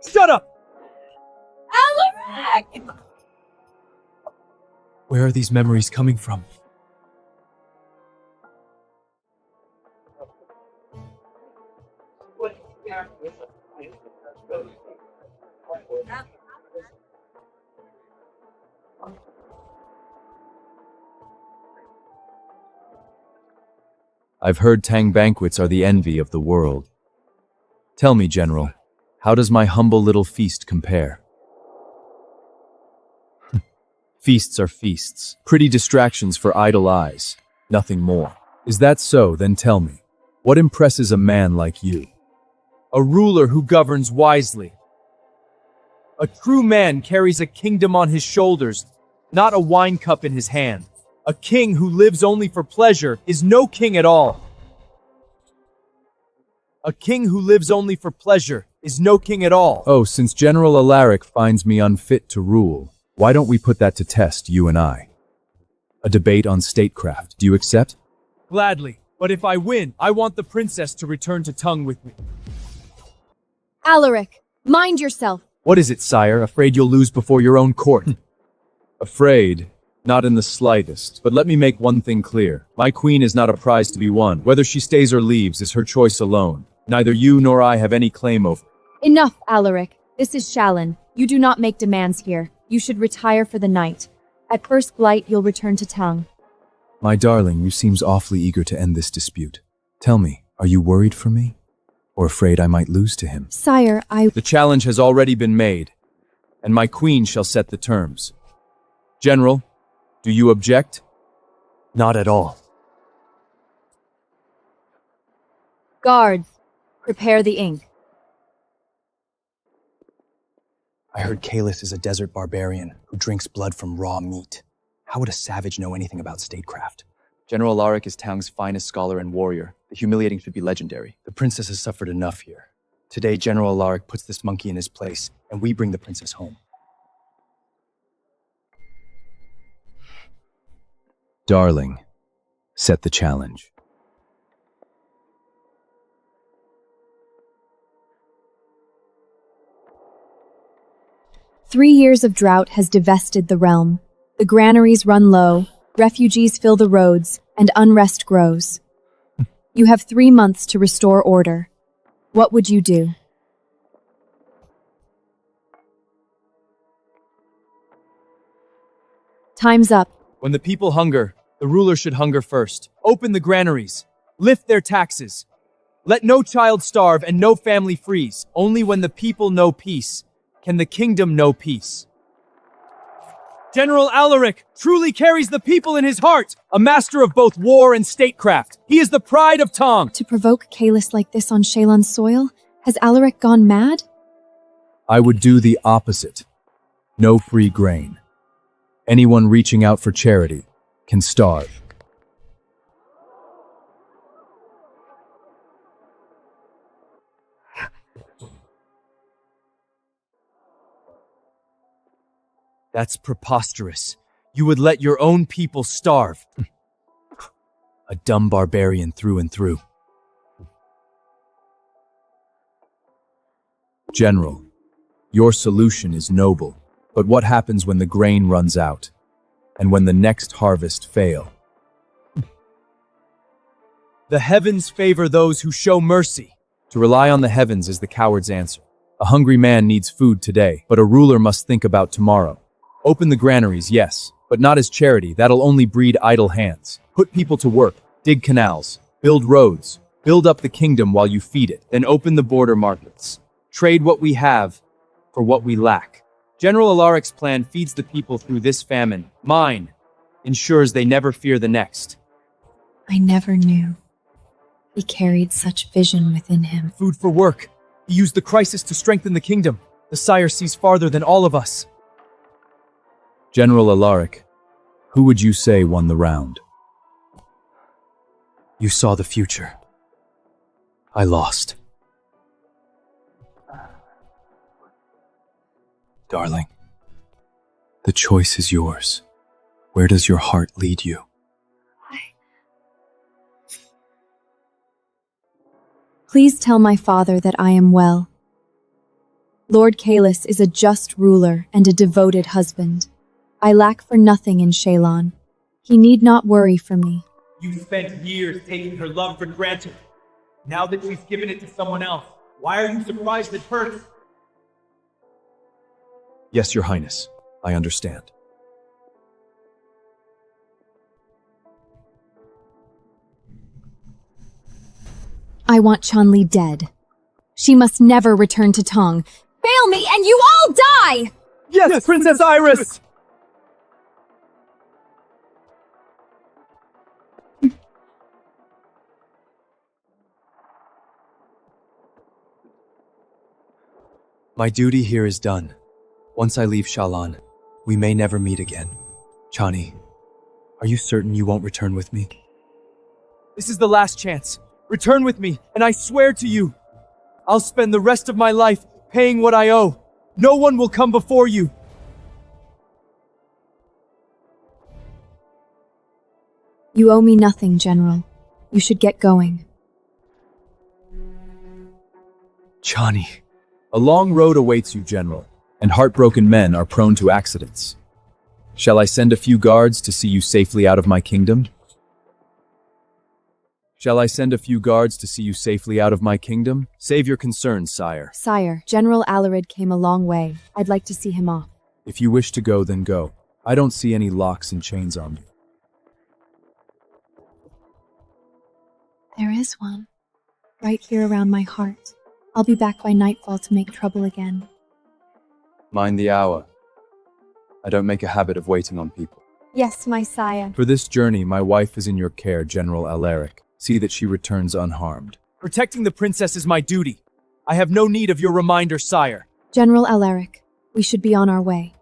Shut up! Alaric! Where are these memories coming from? I've heard Tang banquets are the envy of the world. Tell me, General, how does my humble little feast compare? Feasts are feasts, pretty distractions for idle eyes, nothing more. Is that so? Then tell me, what impresses a man like you? A ruler who governs wisely. A true man carries a kingdom on his shoulders, not a wine cup in his hand. A king who lives only for pleasure is no king at all. A king who lives only for pleasure is no king at all. Oh, since General Alaric finds me unfit to rule, why don't we put that to test, you and I? A debate on statecraft. Do you accept? Gladly, but if I win, I want the princess to return to Tang with me. Alaric, mind yourself. What is it, sire? Afraid you'll lose before your own court? Afraid? Not in the slightest. But let me make one thing clear. My queen is not a prize to be won. Whether she stays or leaves is her choice alone. Neither you nor I have any claim over. Enough, Alaric. This is Shallan. You do not make demands here. You should retire for the night. At first blight, you'll return to Tang. My darling, you seems awfully eager to end this dispute. Tell me, are you worried for me? Or afraid I might lose to him? Sire, The challenge has already been made, and my queen shall set the terms. General, do you object? Not at all. Guards, prepare the ink. I heard Kaelis is a desert barbarian who drinks blood from raw meat. How would a savage know anything about statecraft? General Alaric is Tang's finest scholar and warrior. The humiliating should be legendary. The princess has suffered enough here. Today, General Alaric puts this monkey in his place, and we bring the princess home. Darling, set the challenge. "3 years of drought has divested the realm. The granaries run low, refugees fill the roads, and unrest grows. You have 3 months to restore order. What would you do?" Time's up. When the people hunger, the ruler should hunger first. Open the granaries. Lift their taxes. Let no child starve and no family freeze. Only when the people know peace can the kingdom know peace. General Alaric truly carries the people in his heart, a master of both war and statecraft. He is the pride of Tang. To provoke Kaelis like this on Shallan's soil? Has Alaric gone mad? I would do the opposite. No free grain. Anyone reaching out for charity can starve. That's preposterous. You would let your own people starve. A dumb barbarian through and through. General, your solution is noble, but what happens when the grain runs out? And when the next harvest fail? The heavens favor those who show mercy. To rely on the heavens is the coward's answer. A hungry man needs food today, but a ruler must think about tomorrow. Open the granaries, yes, but not as charity. That'll only breed idle hands. Put people to work, dig canals, build roads, build up the kingdom while you feed it. Then open the border markets. Trade what we have for what we lack. General Alaric's plan feeds the people through this famine. Mine ensures they never fear the next. I never knew. He carried such vision within him. Food for work. He used the crisis to strengthen the kingdom. The sire sees farther than all of us. General Alaric, who would you say won the round? You saw the future. I lost. Darling, the choice is yours. Where does your heart lead you? Please tell my father that I am well. Lord Kaelis is a just ruler and a devoted husband. I lack for nothing in Shalon. He need not worry for me. You spent years taking her love for granted. Now that she's given it to someone else, why are you surprised it hurts? Yes, Your Highness, I understand. I want Chani dead. She must never return to Tang. Fail me and you all die! Yes, Princess Iris! My duty here is done. Once I leave Shalon, we may never meet again. Chani, are you certain you won't return with me? This is the last chance. Return with me, and I swear to you, I'll spend the rest of my life paying what I owe. No one will come before you. You owe me nothing, General. You should get going. Chani. A long road awaits you, General, and heartbroken men are prone to accidents. Shall I send a few guards to see you safely out of my kingdom? Shall I send a few guards to see you safely out of my kingdom? Save your concerns, sire. Sire, General Alaric came a long way. I'd like to see him off. If you wish to go, then go. I don't see any locks and chains on me. There is one, right here around my heart. I'll be back by nightfall to make trouble again. Mind the hour. I don't make a habit of waiting on people. Yes, my sire. For this journey, my wife is in your care, General Alaric. See that she returns unharmed. Protecting the princess is my duty. I have no need of your reminder, sire. General Alaric, we should be on our way.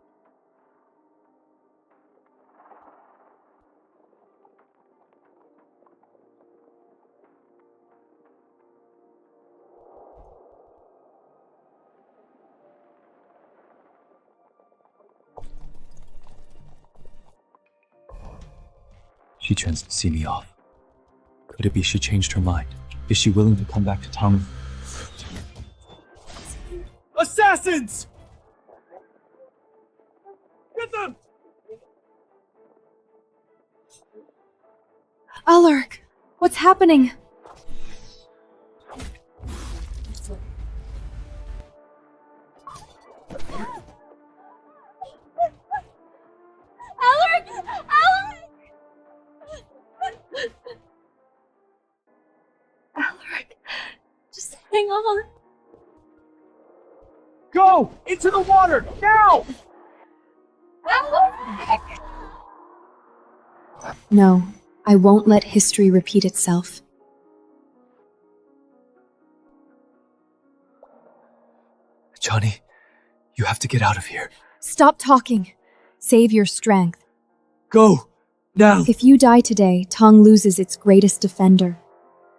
She turns to see me off. Could it be she changed her mind? Is she willing to come back to Tang? Assassins! Get them! Alaric, what's happening? Alaric! Alaric! Alaric, just hang on. Go! Into the water! Now! Alaric! No, I won't let history repeat itself. Chani, you have to get out of here. Stop talking. Save your strength. Go! Now! If you die today, Tang loses its greatest defender.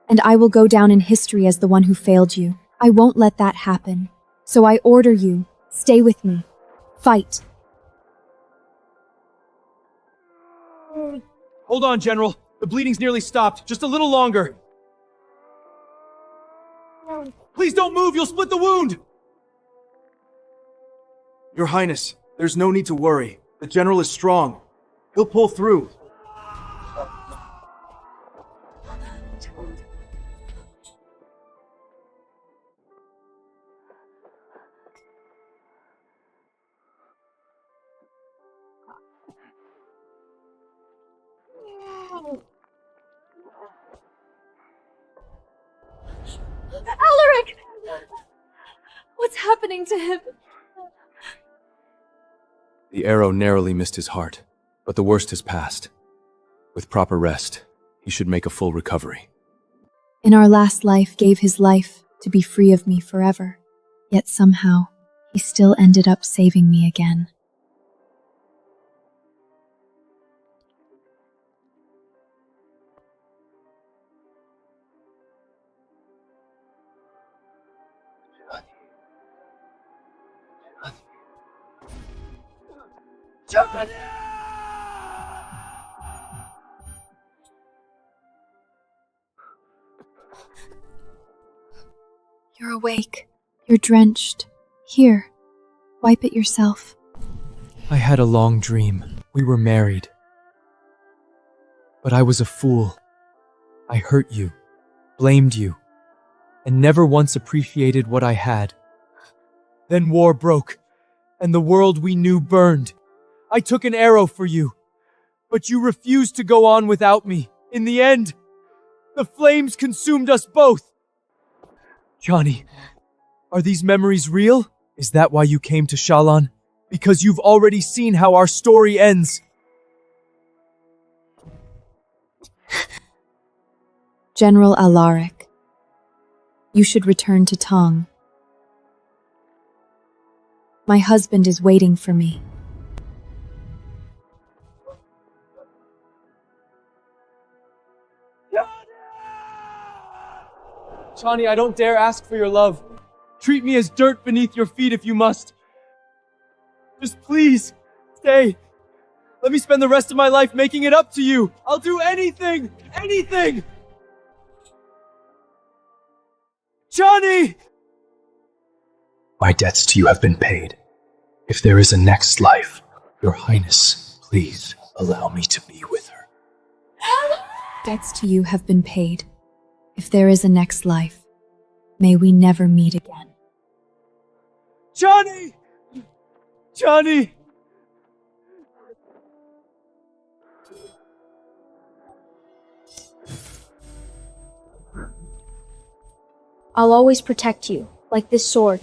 And I will go down in history as the one who failed you. I won't let that happen. So I order you, stay with me. Fight. Hold on, General. The bleeding's nearly stopped. Just a little longer. Please don't move! You'll split the wound! Your Highness, there's no need to worry. The General is strong. He'll pull through. Alaric! What's happening to him? The arrow narrowly missed his heart, but the worst has passed. With proper rest, he He should make a full recovery. In our last life, gave his life to be free of me forever. Yet somehow, he still ended up saving me again. You're awake. You're drenched. Here, wipe it yourself. I had a long dream. We were married. But I was a fool. I hurt you, blamed you, and never once appreciated what I had. Then war broke, and the world we knew burned. I took an arrow for you, but you refused to go on without me. In the end, the flames consumed us both. Chani, are these memories real? Is that why you came to Shalon? Because you've already seen how our story ends. General Alaric, you should return to Tang. My husband is waiting for me. Chani, I don't dare ask for your love. Treat me as dirt beneath your feet if you must. Just please, stay. Let me spend the rest of my life making it up to you. I'll do anything, anything. Chani! My debts to you have been paid. If there is a next life, Your Highness, please allow me to be with her. Debts to you have been paid. If there is a next life, may we never meet again. Chani! Chani! I'll always protect you, like this sword.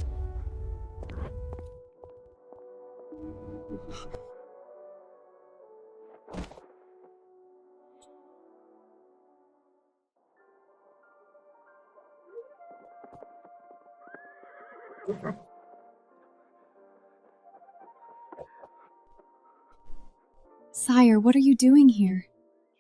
Sire, what are you doing here?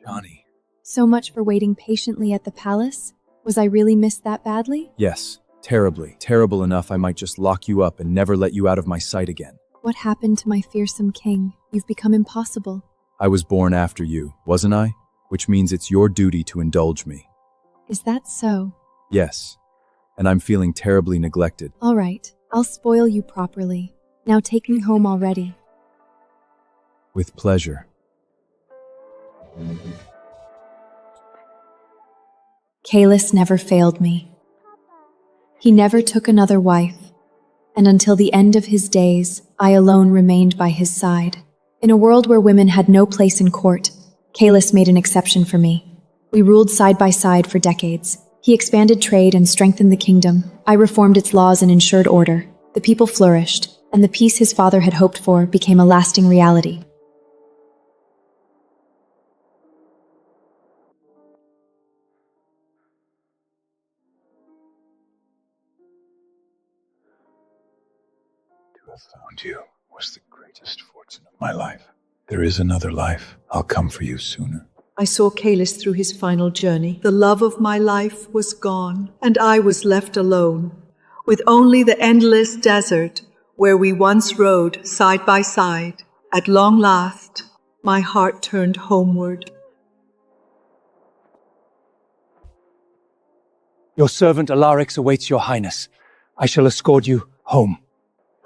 Chani. So much for waiting patiently at the palace? Was I really missed that badly? Yes, terribly. Terrible enough I might just lock you up and never let you out of my sight again. What happened to my fearsome king? You've become impossible. I was born after you, wasn't I? Which means it's your duty to indulge me. Is that so? Yes, and I'm feeling terribly neglected. All right, I'll spoil you properly. Now take me home already. With pleasure. Kaelis never failed me. He never took another wife, and until the end of his days, I alone remained by his side. In a world where women had no place in court, Kaelis made an exception for me. We ruled side by side for decades. He expanded trade and strengthened the kingdom. I reformed its laws and ensured order. The people flourished, and the peace his father had hoped for became a lasting reality. To have found you was the greatest fortune of my life. There is another life. I'll come for you sooner. I saw Kaelis through his final journey. The love of my life was gone, and I was left alone, with only the endless desert where we once rode side by side. At long last, my heart turned homeward. Your servant Alaric awaits your highness. I shall escort you home.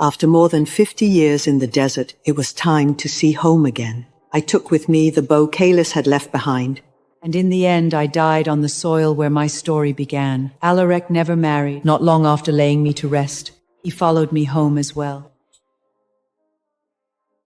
After more than 50 years in the desert, it was time to see home again. I took with me the bow Kaelis had left behind. And in the end, I died on the soil where my story began. Alaric never married, not long after laying me to rest. He followed me home as well.